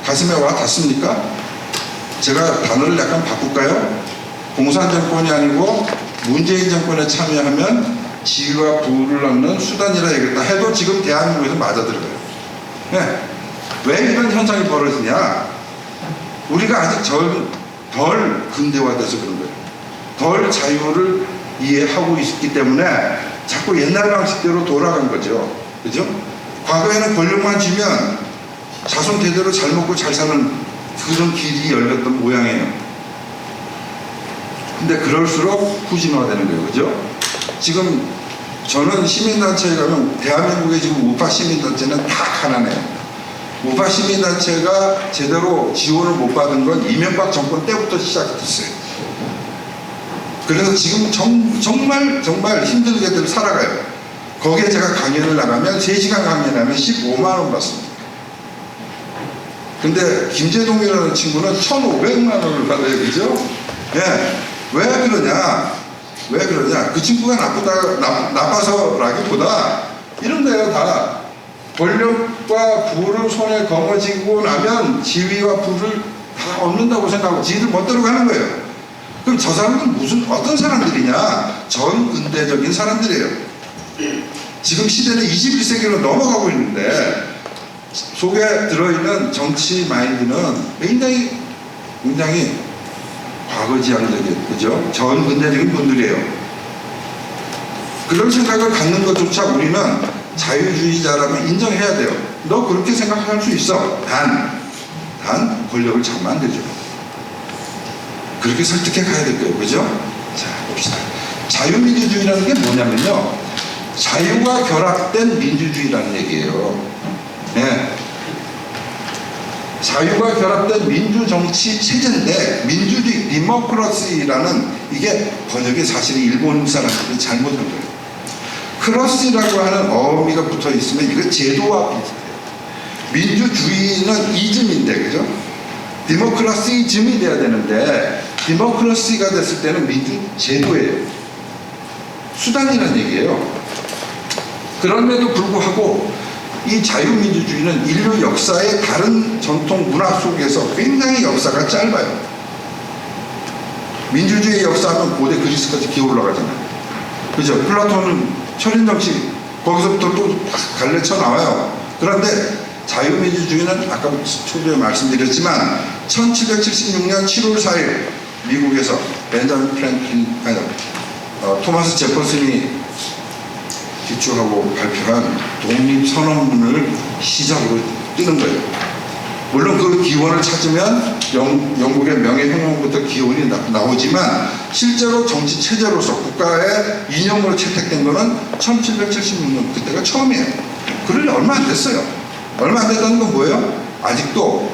가슴에 와 닿습니까? 제가 단어를 약간 바꿀까요? 공산정권이 아니고 문재인 정권에 참여하면 지위와 부를 얻는 수단이라 여겼다 해도 지금 대한민국에서 맞아들어요. 네. 왜 이런 현상이 벌어지냐? 우리가 아직 덜 근대화돼서 그런 거예요. 덜 자유를 이해하고 있기 때문에 자꾸 옛날 방식대로 돌아간 거죠. 그죠? 과거에는 권력만 쥐면 자손 대대로 잘 먹고 잘 사는 그런 길이 열렸던 모양이에요. 근데 그럴수록 후진화되는 거예요. 그죠? 지금 저는 시민단체에 가면 대한민국의 지금 우파 시민단체는 다 가난해요. 우파 시민단체가 제대로 지원을 못 받은 건 이명박 정권 때부터 시작됐어요. 그래서 지금 정말 힘들게들 살아가요. 거기에 제가 강연을 나가면 3시간 강연하면 15만 원 받습니다. 근데 김재동이라는 친구는 1,500만 원을 받아요. 그죠? 예. 왜 그러냐? 그 친구가 나빠서라기보다 이런 데요. 다 권력과 부를 손에 거머쥐고 나면 지위와 부를 다 얻는다고 생각하고 지들 멋대로 가는 거예요. 그럼 저 사람들은 어떤 사람들이냐? 전근대적인 사람들이에요. 지금 시대는 21세기로 넘어가고 있는데 속에 들어있는 정치 마인드는 굉장히 과거지향적인, 그죠? 전근대적인 분들이에요. 그런 생각을 갖는 것조차 우리는 자유주의자라면 인정해야 돼요. 너 그렇게 생각할 수 있어. 단 권력을 잡으면 안 되죠. 그렇게 설득해 가야 될 거예요. 그죠? 자, 봅시다. 자유민주주의라는 게 뭐냐면요. 자유가 결합된 민주주의라는 얘기예요. 네. 자유가 결합된 민주정치 체제인데 민주주의, 디모크라시라는 이게 번역이 사실은 일본 사람들이 잘못한 거예요. 크러시라고 하는 어미가 붙어 있으면 이거 제도와 비슷해요. 민주주의는 이즘인데, 그죠? 디모크라시즘이 돼야 되는데 디모크라시가 됐을 때는 민주제도예요. 수단이라는 얘기예요. 그럼에도 불구하고 이 자유민주주의는 인류 역사의 다른 전통 문화 속에서 굉장히 역사가 짧아요. 민주주의 역사하면 고대 그리스까지 기어 올라가잖아요. 그죠? 플라톤은 철인정치 거기서부터 또 갈래쳐 나와요. 그런데 자유민주주의는 아까 초기에 말씀드렸지만 1776년 7월 4일 미국에서 벤자민 프랭클린, 토마스 제퍼슨이 기초하고 발표한 독립선언문을 시작으로 뜨는 거예요. 물론 그 기원을 찾으면 영국의 명예혁명부터 기원이 나오지만 실제로 정치 체제로서 국가의 이념으로 채택된 거는 1776년 그때가 처음이에요. 그러니 얼마 안 됐어요. 얼마 안 됐다는 건 뭐예요? 아직도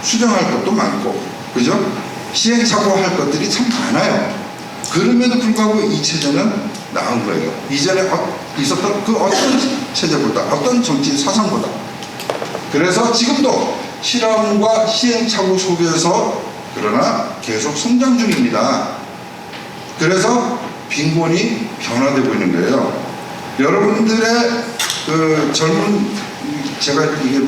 수정할 것도 많고, 그죠? 시행착오할 것들이 참 많아요. 그럼에도 불구하고 이 체제는 나은 거예요. 이전에 있었던 그 어떤 체제보다, 어떤 정치 사상보다. 그래서 지금도 실험과 시행착오 속에서 그러나 계속 성장 중입니다. 그래서 빈곤이 변화되고 있는 거예요. 여러분들의 그 제가 이게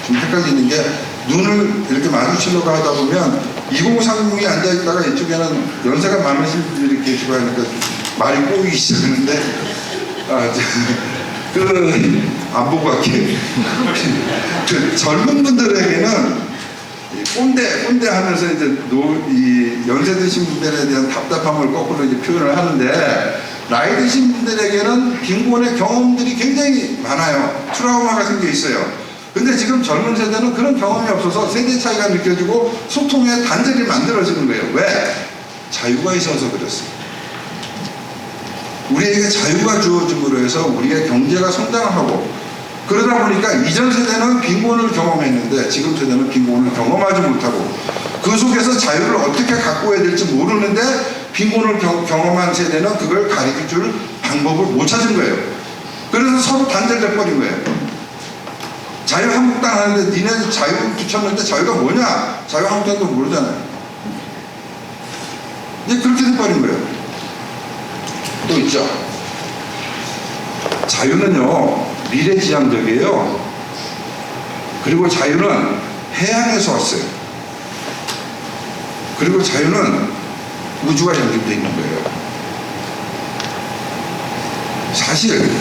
좀 헷갈리는 게 눈을 이렇게 마주치려고 하다 보면 2030이 앉아있다가 이쪽에는 연세가 많으신 분들이 계시고 하니까 말이 꼬이기 시작하는데 안 보고 갈게. 그 젊은 분들에게는 꼰대 하면서 이제 이 연세 드신 분들에 대한 답답함을 거꾸로 이제 표현을 하는데 나이 드신 분들에게는 빈곤의 경험들이 굉장히 많아요. 트라우마가 생겨 있어요. 근데 지금 젊은 세대는 그런 경험이 없어서 세대 차이가 느껴지고 소통의 단절이 만들어지는 거예요. 왜? 자유가 있어서 그랬어요. 우리에게 자유가 주어짐으로 해서 우리의 경제가 성장하고 그러다 보니까 이전 세대는 빈곤을 경험했는데 지금 세대는 빈곤을 경험하지 못하고 그 속에서 자유를 어떻게 갖고야 될지 모르는데 빈곤을 경험한 세대는 그걸 가르쳐줄 방법을 못 찾은 거예요. 그래서 서로 단절돼 버린 거예요. 자유한국당 하는데 니네 자유 붙였는데 자유가 뭐냐? 자유한국당도 모르잖아요. 이제 그렇게 돼버린 거예요. 또 있죠. 자유는요 미래지향적이에요. 그리고 자유는 해양에서 왔어요. 그리고 자유는 우주와 연결되어 있는 거예요. 사실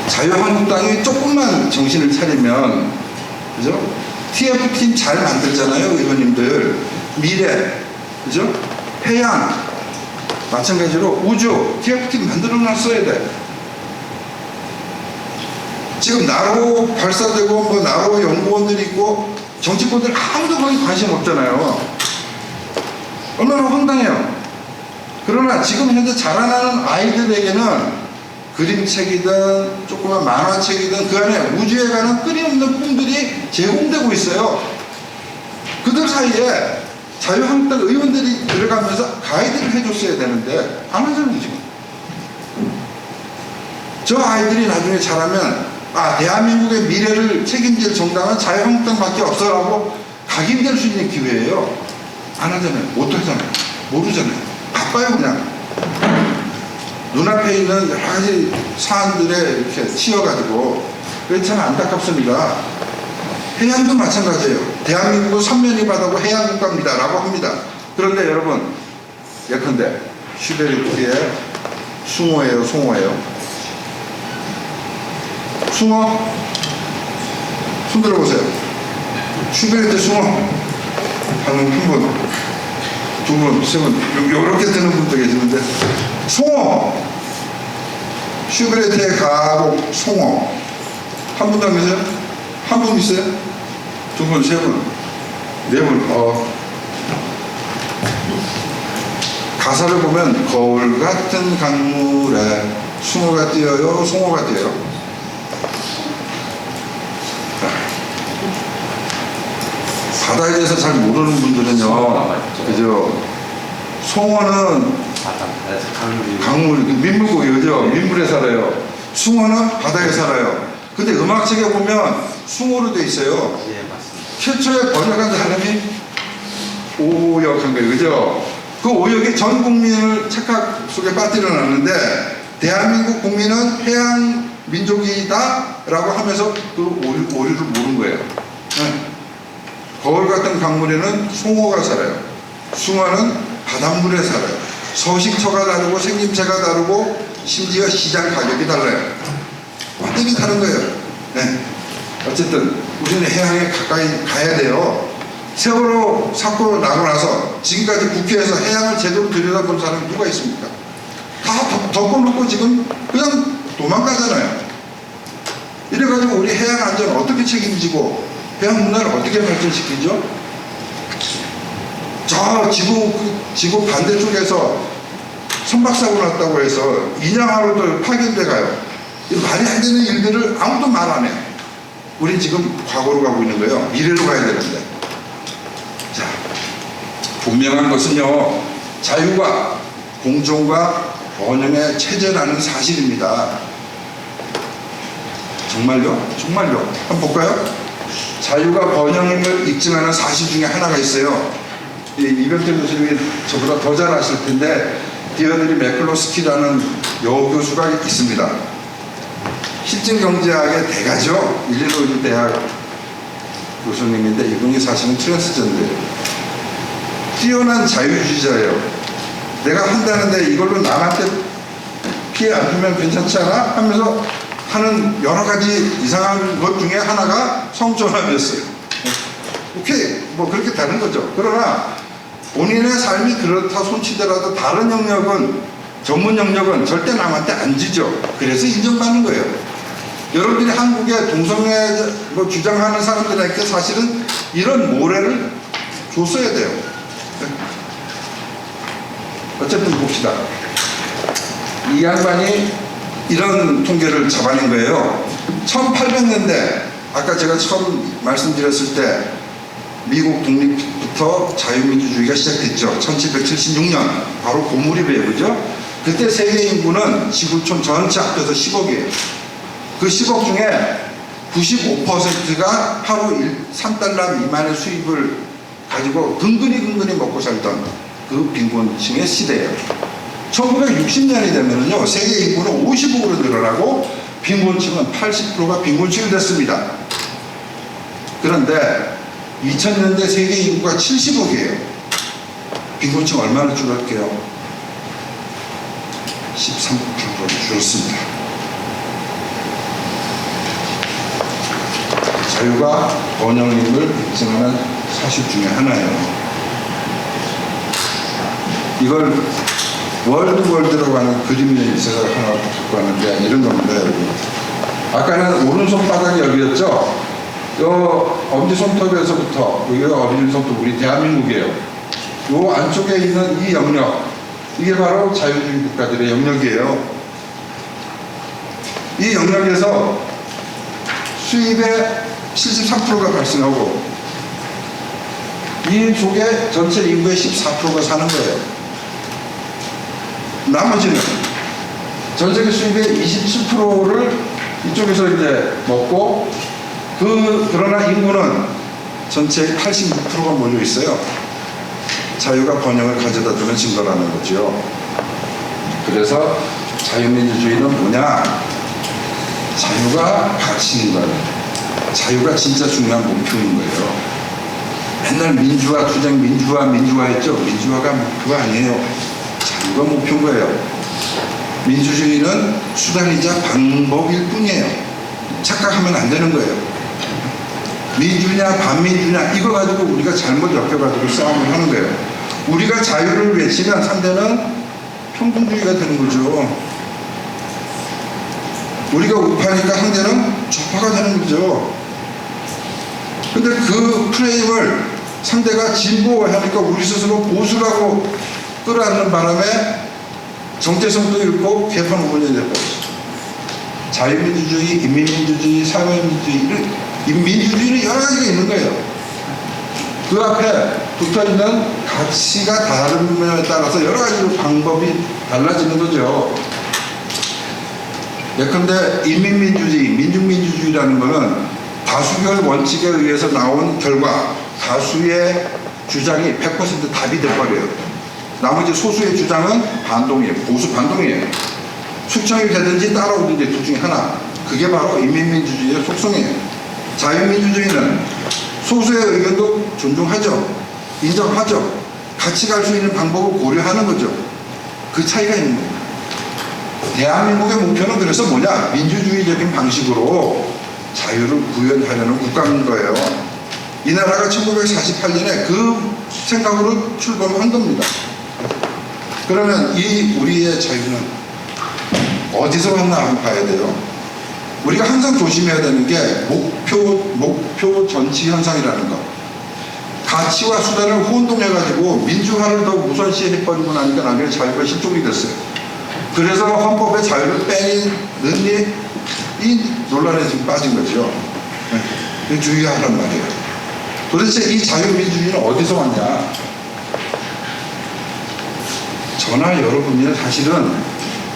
자유한국당이 조금만 정신을 차리면, 그죠? TF팀 잘 만들잖아요, 의원님들. 미래, 그죠? 해양, 마찬가지로 우주, TF팀 만들어 놨어야 돼. 지금 나로 발사되고, 뭐, 나로 연구원들이 있고, 정치권들 아무도 거기 관심 없잖아요. 얼마나 황당해요. 그러나 지금 현재 자라나는 아이들에게는 그림책이든 조그만 만화책이든 그 안에 우주에 관한 끊임없는 꿈들이 제공되고 있어요. 그들 사이에 자유한국당 의원들이 들어가면서 가이드를 해줬어야 되는데 안 하잖아요 지금. 저 아이들이 나중에 자라면 대한민국의 미래를 책임질 정당은 자유한국당밖에 없어라고 각인될 수 있는 기회예요. 안 하잖아요. 못 하잖아요. 모르잖아요. 바빠요 그냥. 눈앞에 있는 여러 가지 사안들에 이렇게 치여가지고 그게 참 안타깝습니다. 해양도 마찬가지예요. 대한민국은 삼면이 바다고 해양국가입니다 라고 합니다. 그런데 여러분 예컨대 슈베르트의 숭어예요 송어예요? 숭어? 손 들어보세요. 슈베르트 숭어 방금 한 분, 두 분, 세 분 요렇게 드는 분도 계시는데 송어 슈베르트의 가곡 송어 한 분도 안 계세요? 한 분 있어요? 두 분, 세 분, 네 분. 가사를 보면 거울 같은 강물에 숭어가 뛰어요, 송어가 뛰어요. 바다에 대해서 잘 모르는 분들은요, 그죠? 송어는 강물, 민물고기, 그죠? 민물에 살아요. 숭어는 바다에 살아요. 근데 음악책에 보면 숭어로 돼 있어요. 예, 맞습니다. 최초에 번역한 사람이 오역한 거예요. 그죠? 그 오역이 전 국민을 착각 속에 빠뜨려 놨는데 대한민국 국민은 해양 민족이다 라고 하면서 그 오류를 모른 거예요. 네. 거울 같은 강물에는 송어가 살아요. 숭어는 바닷물에 살아요. 서식처가 다르고 생김새가 다르고 심지어 시장 가격이 달라요. 완전히 다른 거예요. 네. 어쨌든 우리는 해양에 가까이 가야 돼요. 세월호 사고 나고 나서 지금까지 국회에서 해양을 제대로 들여다본 사람이 누가 있습니까? 다 덮어놓고 지금 그냥 도망가잖아요. 이래가지고 우리 해양 안전 어떻게 책임지고 해양 문화를 어떻게 발전시키죠? 저 지구 반대쪽에서 선박사고 났다고 해서 인양하러도 파견돼 가요. 말이 안 되는 일들을 아무도 말 안 해. 우린 지금 과거로 가고 있는 거예요. 미래로 가야 되는데. 자, 분명한 것은요, 자유가 공정과 번영의 체제라는 사실입니다. 정말요? 정말요? 한번 볼까요? 자유가 번영임을 입증하는 사실 중에 하나가 있어요. 이병철 교수님이 저보다 더 잘 아실 텐데 디어드리 매클로스키라는 여교수가 있습니다. 실증경제학의 대가죠. 일리노이 대학 교수님인데 이분이 사실은 트랜스젠더예요. 뛰어난 자유주의자예요. 내가 한다는데 이걸로 남한테 피해 안 주면 괜찮지 않아? 하면서 하는 여러 가지 이상한 것 중에 하나가 성전환이었어요. 오케이, 뭐 그렇게 다른 거죠. 그러나 본인의 삶이 그렇다 손치더라도 다른 영역은, 전문 영역은 절대 남한테 안 지죠. 그래서 인정받는 거예요. 여러분들이 한국의 동성애 뭐 주장하는 사람들에게 사실은 이런 모래를 줬어야 돼요. 어쨌든 봅시다. 이 양반이 이런 통계를 잡아낸 거예요. 1800년대, 아까 제가 처음 말씀드렸을 때 미국 독립부터 자유민주주의가 시작됐죠. 1776년, 바로 고무립이에요. 그죠? 그때 세계 인구는 지구촌 전체 합쳐서 10억이에요. 그 10억 중에 95%가 하루 3달러 미만의 수입을 가지고 근근히 먹고 살던 그 빈곤층의 시대예요. 1960년이 되면은요, 세계 인구는 50억으로 늘어나고 빈곤층은 80%가 빈곤층이 됐습니다. 그런데 2000년대 세계 인구가 70억이에요. 빈곤층 얼마나 줄었게요? 13%로 줄었습니다. 자유가 번영임을 입증하는 사실 중에 하나예요. 이걸 월드라고 하는 그림의 제가 하나 갖고 왔는데 이런 겁니다, 여러분. 아까는 오른손 바닥이 여기였죠? 요 엄지손톱에서부터 여기가 어린이 손톱, 우리 대한민국이에요. 요 안쪽에 있는 이 영역, 이게 바로 자유주의 국가들의 영역이에요. 이 영역에서 수입의 73%가 발생하고 이 속에 전체 인구의 14%가 사는 거예요. 나머지는 전 세계 수입의 27%를 이쪽에서 이제 먹고 그러나 인구는 전체의 86%가 몰려 있어요. 자유가 번영을 가져다 주는 증거라는 거죠. 그래서 자유민주주의는 뭐냐? 자유가 가치인 거예요. 자유가 진짜 중요한 목표인 거예요. 맨날 민주화 투쟁, 민주화 했죠. 민주화가 목표가 아니에요. 자유가 목표인 거예요. 민주주의는 수단이자 방법일 뿐이에요. 착각하면 안 되는 거예요. 민주냐 반민주냐 이거 가지고 우리가 잘못 엮여가지고 싸움을 하는 거예요. 우리가 자유를 외치면 상대는 평등주의가 되는 거죠. 우리가 우파니까 상대는 좌파가 되는 거죠. 근데 그 프레임을 상대가 진보하니까 우리 스스로 보수라고 끌어안는 바람에 정체성도 잃고 개판 후보자 되어버렸어요. 자유민주주의, 인민민주주의, 사회민주주의, 민주주의는 여러 가지가 있는 거예요. 그 앞에 붙어있는 가치가 다름에 따라서 여러 가지로 방법이 달라지는 거죠. 예컨대 인민민주주의, 민중민주주의라는 것은 다수결 원칙에 의해서 나온 결과 다수의 주장이 100% 답이 돼버려요. 나머지 소수의 주장은 반동이에요. 보수 반동이에요. 숙청이 되든지 따라오든지 둘 중에 하나. 그게 바로 인민민주주의의 속성이에요. 자유민주주의는 소수의 의견도 존중하죠. 인정하죠. 같이 갈 수 있는 방법을 고려하는 거죠. 그 차이가 있는 거예요. 대한민국의 목표는 그래서 뭐냐? 민주주의적인 방식으로 자유를 구현하려는 국가인 거예요. 이 나라가 1948년에 그 생각으로 출범한 겁니다. 그러면 이 우리의 자유는 어디서 왔나 한번 봐야 돼요. 우리가 항상 조심해야 되는 게 목표 전치 현상이라는 거. 가치와 수단을 혼동해가지고 민주화를 더 우선시해버리고 나니까 나중에 자유가 실종이 됐어요. 그래서 헌법에 자유를 빼는 이 논란에 지금 빠진 거죠. 네. 주의하란 말이에요. 도대체 이 자유민주주의는 어디서 왔냐? 저나 여러분이 사실은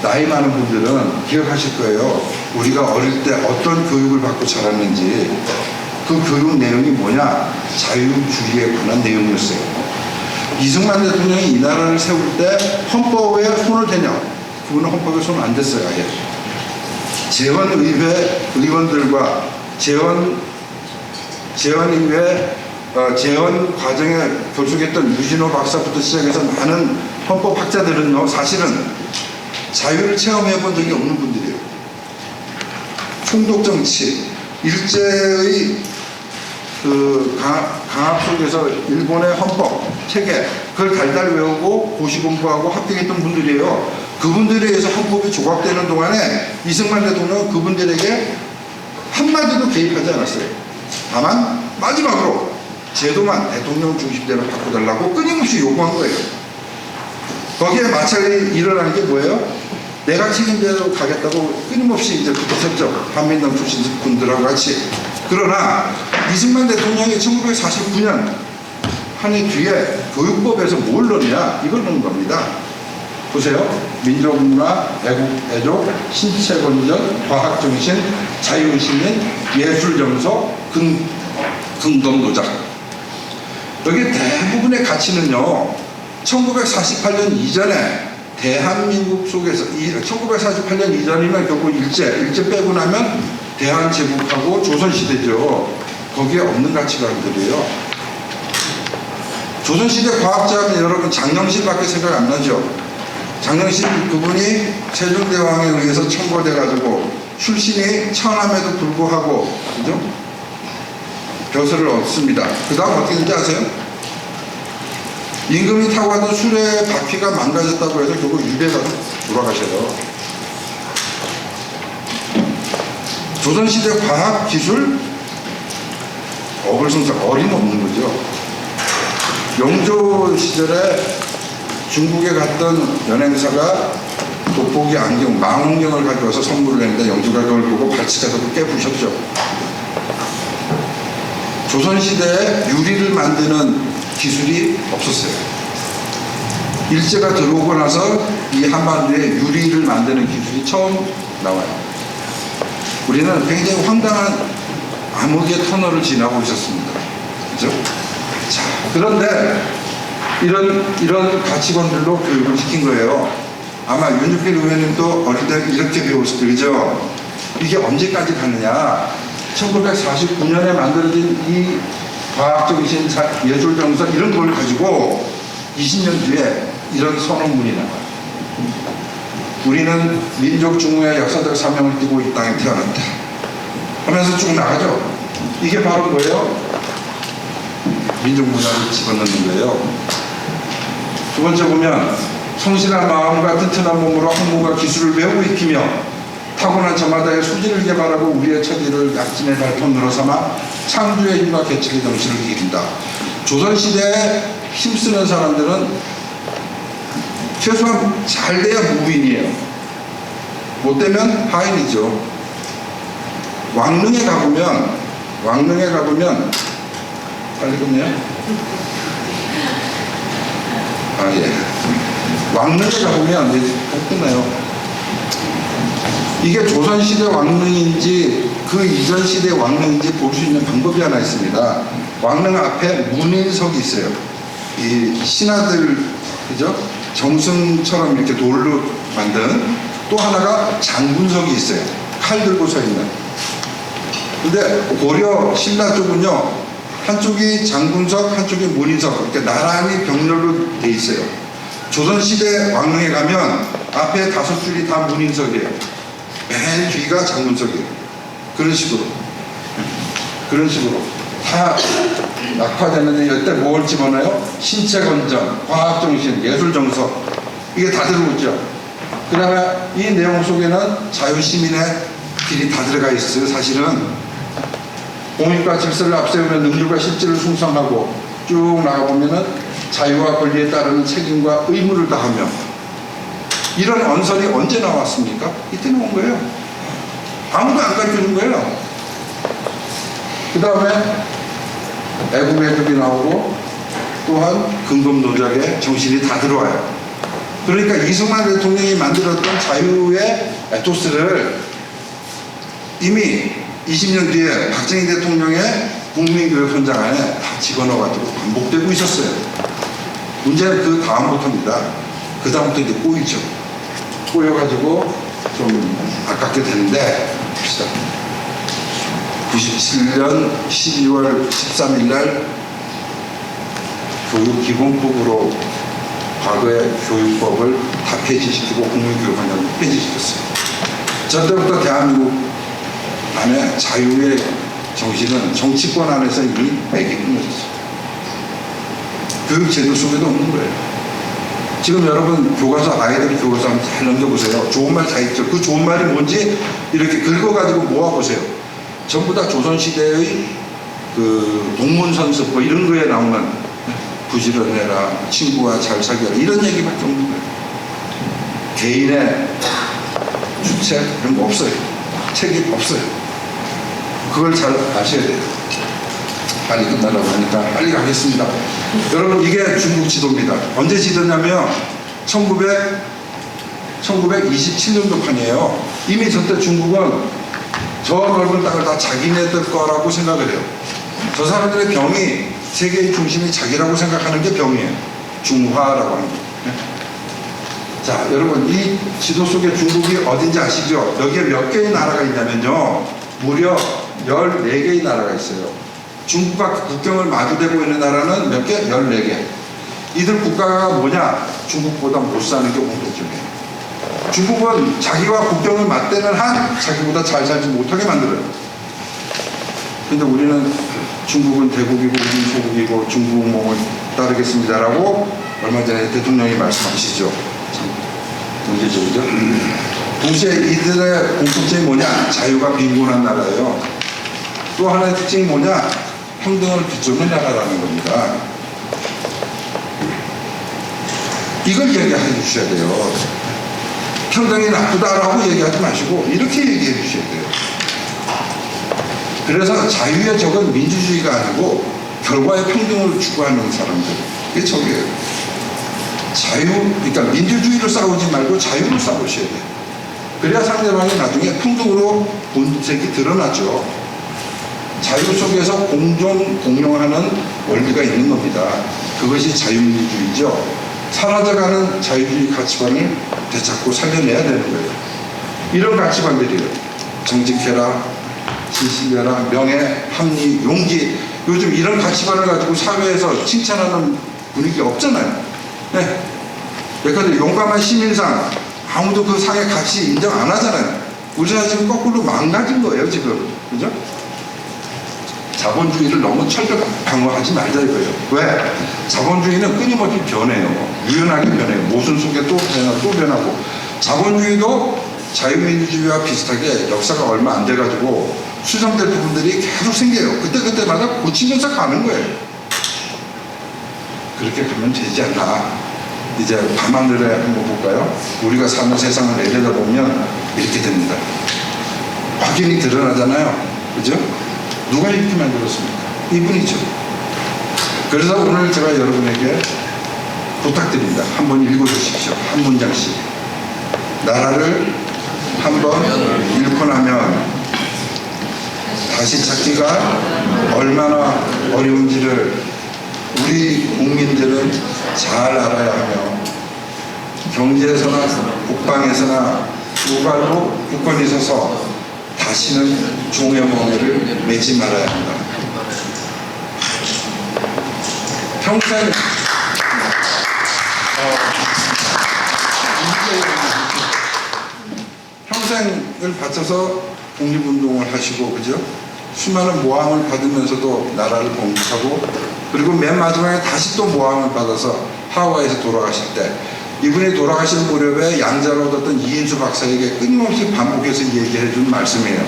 나이 많은 분들은 기억하실 거예요. 우리가 어릴 때 어떤 교육을 받고 자랐는지. 그 교육 내용이 뭐냐? 자유주의에 관한 내용이었어요. 이승만 대통령이 이 나라를 세울 때 헌법에 손을 대냐? 그분은 헌법에 손 안 댔어요. 아예. 재헌의회 의원들과 재헌 과정에 결속했던 유진호 박사부터 시작해서 많은 헌법학자들은요, 사실은 자유를 체험해 본 적이 없는 분들이에요. 총독정치, 일제의 그 강압 속에서 일본의 헌법, 체계, 그걸 달달 외우고 고시 공부하고 합격했던 분들이에요. 그분들에 의해서 헌법이 조각되는 동안에 이승만 대통령은 그분들에게 한마디도 개입하지 않았어요. 다만 마지막으로 제도만 대통령 중심대로 바꿔달라고 끊임없이 요구한 거예요. 거기에 마찰이 일어나는 게 뭐예요? 내가 책임대로 가겠다고 끊임없이 이제 붙었죠. 반민당 출신 분들하고 같이. 그러나 이승만 대통령이 1949년 한 해 뒤에 교육법에서 뭘 넣느냐? 이걸 넣은 겁니다. 보세요. 민족문화, 애국, 신체건전, 과학정신, 자유시민, 예술정서, 근검도작. 여기 대부분의 가치는요, 1948년 이전에 대한민국 속에서 1948년 이전이면 결국 일제 빼고 나면 대한제국하고 조선시대죠. 거기에 없는 가치관들이에요. 조선시대 과학자는 여러분 장영실밖에 생각 안 나죠. 장영실 그분이 세종대왕에 의해서 청거돼가지고 출신이 천함에도 불구하고 그죠? 벼슬을 얻습니다. 그 다음 어떻게 되는지 아세요? 임금이 타고 가던 수레 바퀴가 망가졌다고 해서 결국 유배가 돌아가셔요. 조선시대 과학기술 어글성사 어림없는 거죠. 영조 시절에 중국에 갔던 연행사가 돋보기 안경, 망원경을 가져와서 선물을 했는데 영주가 그걸 보고 발치가서도 깨부셨죠. 조선시대에 유리를 만드는 기술이 없었어요. 일제가 들어오고 나서 이 한반도에 유리를 만드는 기술이 처음 나와요. 우리는 굉장히 황당한 암흑의 터널을 지나고 있었습니다. 그죠? 자, 그런데 이런 가치관들로 교육을 시킨 거예요. 아마 윤육필 의원님도 어릴 때 이렇게 배웠을 때죠. 이게 언제까지 가느냐. 1949년에 만들어진 이 과학적이신 예술 정서 이런 걸 가지고 20년 뒤에 이런 선언문이 나와요. 우리는 민족 중흥의 역사적 사명을 띠고 이 땅에 태어났다 하면서 쭉 나가죠. 이게 바로 뭐예요? 민족 문화를 집어넣는 거예요. 두 번째 보면 성실한 마음과 튼튼한 몸으로 학문과 기술을 배우고 익히며 타고난 저마다의 소질을 개발하고 우리의 처지를 약진의 발톱으로 삼아 창조의 힘과 개척의 정신을 기른다. 조선시대에 힘쓰는 사람들은 최소한 잘 돼야 무인이에요. 못되면 하인이죠. 왕릉에 가보면 빨리 끝내요? 아, 예. 왕릉에 가보면 이제 끝나요. 이게 조선시대 왕릉인지 그 이전 시대 왕릉인지 볼 수 있는 방법이 하나 있습니다. 왕릉 앞에 문인석이 있어요. 이 신하들, 그죠? 정승처럼 이렇게 돌로 만든 또 하나가 장군석이 있어요. 칼 들고 서 있는. 근데 고려 신라 쪽은요, 한쪽이 장군석, 한쪽이 문인석, 이렇게 나란히 병렬로 돼 있어요. 조선시대 왕릉에 가면 앞에 5줄이 다 문인석이에요. 맨 뒤가 장군석이에요. 그런 식으로 다 낙화되는데 이때 뭘 집어넣어요? 신체건전, 과학정신, 예술정서, 이게 다 들어오죠. 그 다음에 이 내용 속에는 자유시민의 길이 다 들어가 있어요. 사실은 공익과 질서를 앞세우며 능률과 실질을 숭상하고 쭉 나가보면은 자유와 권리에 따르는 책임과 의무를 다하며, 이런 언설이 언제 나왔습니까? 이때 나온 거예요. 아무도 안 가르쳐준 거예요. 그 다음에 애국애국이 나오고 또한 근검노작의 정신이 다 들어와요. 그러니까 이승만 대통령이 만들었던 자유의 에토스를 이미 20년 뒤에 박정희 대통령의 국민교육 현장 안에 다 집어넣어가지고 반복되고 있었어요. 문제는 그 다음부터입니다. 그 다음부터 이제 꼬이죠. 꼬여가지고 좀 아깝게 되는데, 봅시다. 97년 12월 13일 날 교육기본법으로 과거의 교육법을 다 폐지시키고 국민교육원을 폐지시켰어요. 저 때부터 대한민국 안에 자유의 정신은 정치권 안에서 이미 맥이 끊어졌어요. 교육제도 속에도 없는 거예요. 지금 여러분 교과서, 아이들 교과서 한번 잘 넘겨보세요. 좋은 말 다 있죠. 그 좋은 말이 뭔지 이렇게 긁어가지고 모아보세요. 전부 다 조선시대의 그 동문선습 뭐 이런 거에 나오는 부지런해라, 친구와 잘 사귀어라, 이런 얘기밖에 없는 거예요. 개인의 주체 이런 거 없어요. 책임 없어요. 그걸 잘 아셔야 돼요. 빨리 끝나라고 하니까 빨리 가겠습니다. 여러분, 이게 중국 지도입니다. 언제 지도냐면 1927년도 판이에요. 이미 저때 중국은 저 넓은 땅을 다 자기네들 거라고 생각을 해요. 저 사람들의 병이 세계의 중심이 자기라고 생각하는 게 병이에요. 중화라고 하는 거예요. 자, 여러분, 이 지도 속에 중국이 어딘지 아시죠? 여기에 몇 개의 나라가 있냐면요, 무려 14개의 나라가 있어요. 중국과 국경을 마주대고 있는 나라는 몇 개? 14개. 이들 국가가 뭐냐? 중국보다 못 사는 게 공통점이에요. 중국은 자기와 국경을 맞대는 한 자기보다 잘 살지 못하게 만들어요. 근데 우리는 중국은 대국이고 우리는 소국이고 중국 몸을 따르겠습니다라고 얼마 전에 대통령이 말씀하시죠. 참 문제적이죠. 동시에 이들의 공통점이 뭐냐? 자유가 빈곤한 나라예요. 또 하나의 특징이 뭐냐? 평등을 비추는 나라라는 겁니다. 이걸 얘기해 주셔야 돼요. 평등이 나쁘다라고 얘기하지 마시고 이렇게 얘기해 주셔야 돼요. 그래서 자유의 적은 민주주의가 아니고 결과의 평등을 추구하는 사람들, 그게 적이에요. 자유, 그러니까 민주주의를 싸우지 말고 자유를 싸우셔야 돼요. 그래야 상대방이 나중에 평등으로 본색이 드러나죠. 자유 속에서 공존하는 원리가 있는 겁니다. 그것이 자유민주주의죠. 사라져가는 자유주의 가치관을 되찾고 살려내야 되는 거예요. 이런 가치관들이에요. 정직해라, 진실해라, 명예, 합리, 용기. 요즘 이런 가치관을 가지고 사회에서 칭찬하는 분위기 없잖아요. 네. 그러니까 용감한 시민상, 아무도 그 상의 가치 인정 안 하잖아요. 우리나라 지금 거꾸로 망가진 거예요, 지금. 그죠? 자본주의를 너무 철벽 방어하지 말자 이거예요. 왜? 자본주의는 끊임없이 변해요. 유연하게 변해요. 모순 속에 또 변하고. 자본주의도 자유민주주의와 비슷하게 역사가 얼마 안 돼가지고 수정될 부분들이 계속 생겨요. 그때마다 고치면서 가는 거예요. 그렇게 가면 되지 않나. 이제 밤하늘에 한번 볼까요? 우리가 사는 세상을 내려다보면 이렇게 됩니다. 확연히 드러나잖아요. 그죠? 누가 이렇게 만들었습니까? 이분이죠. 그래서 오늘 제가 여러분에게 부탁드립니다. 한번 읽어주십시오. 한 문장씩. 나라를 한번 잃고 나면 다시 찾기가 얼마나 어려운지를 우리 국민들은 잘 알아야 하며 경제에서나 국방에서나 두 발로 굳건히 서서 다시는 종의 멍에를 매지 말아야 한다. 평생을 바쳐서 독립운동을 하시고, 그죠? 수많은 모함을 받으면서도 나라를 공격하고, 그리고 맨 마지막에 다시 또 모함을 받아서 하와이에서 돌아가실 때, 이분이 돌아가실 무렵에 양자로 얻었던 이인수 박사에게 끊임없이 반복해서 얘기해 준 말씀이에요.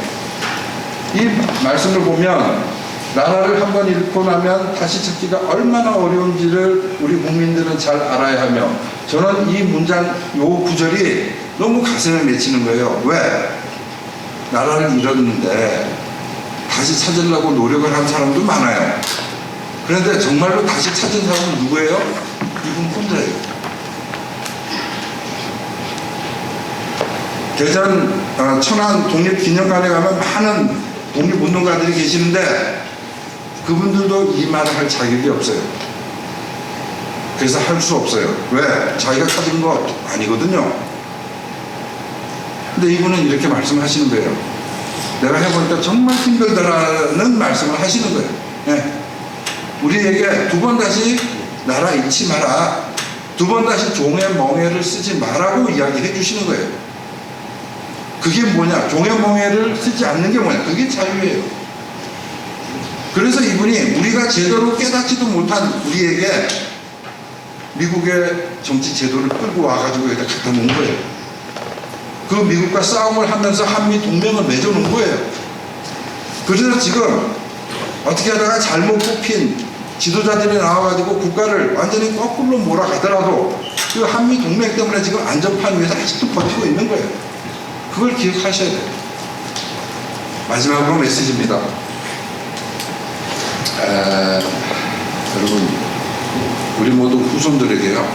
이 말씀을 보면 나라를 한번 잃고 나면 다시 찾기가 얼마나 어려운지를 우리 국민들은 잘 알아야 하며, 저는 이 문장, 요 구절이 너무 가슴에 맺히는 거예요. 왜? 나라를 잃었는데 다시 찾으려고 노력을 한 사람도 많아요. 그런데 정말로 다시 찾은 사람은 누구예요? 이분 혼자예요. 대전 천안 독립기념관에 가면 많은 독립운동가들이 계시는데 그분들도 이 말을 할 자격이 없어요. 그래서 할 수 없어요. 왜? 자기가 찾은 거 아니거든요. 근데 이분은 이렇게 말씀하시는 거예요. 내가 해보니까 정말 힘들더라는 말씀을 하시는 거예요. 네. 우리에게 두 번 다시 나라 잃지 마라, 두 번 다시 종의 멍에를 쓰지 마라고 이야기해 주시는 거예요. 그게 뭐냐? 종의 멍에를 쓰지 않는 게 뭐냐? 그게 자유예요. 그래서 이분이 우리가 제대로 깨닫지도 못한 우리에게 미국의 정치 제도를 끌고 와가지고 여기다 갖다 놓은 거예요. 그 미국과 싸움을 하면서 한미 동맹을 맺어놓은 거예요. 그래서 지금 어떻게 하다가 잘못 뽑힌 지도자들이 나와가지고 국가를 완전히 거꾸로 몰아가더라도 그 한미 동맹 때문에 지금 안전판 위에서 아직도 버티고 있는 거예요. 그걸 기억하셔야 돼요. 마지막으로 메시지입니다. 여러분, 우리 모두 후손들에게요,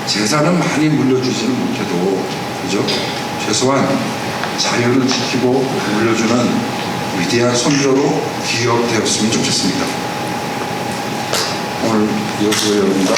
재산은 많이 물려주지는 못해도, 그죠? 최소한 자유를 지키고 물려주는 위대한 선조로 기억되었으면 좋겠습니다. 오늘 이것으로 여러분과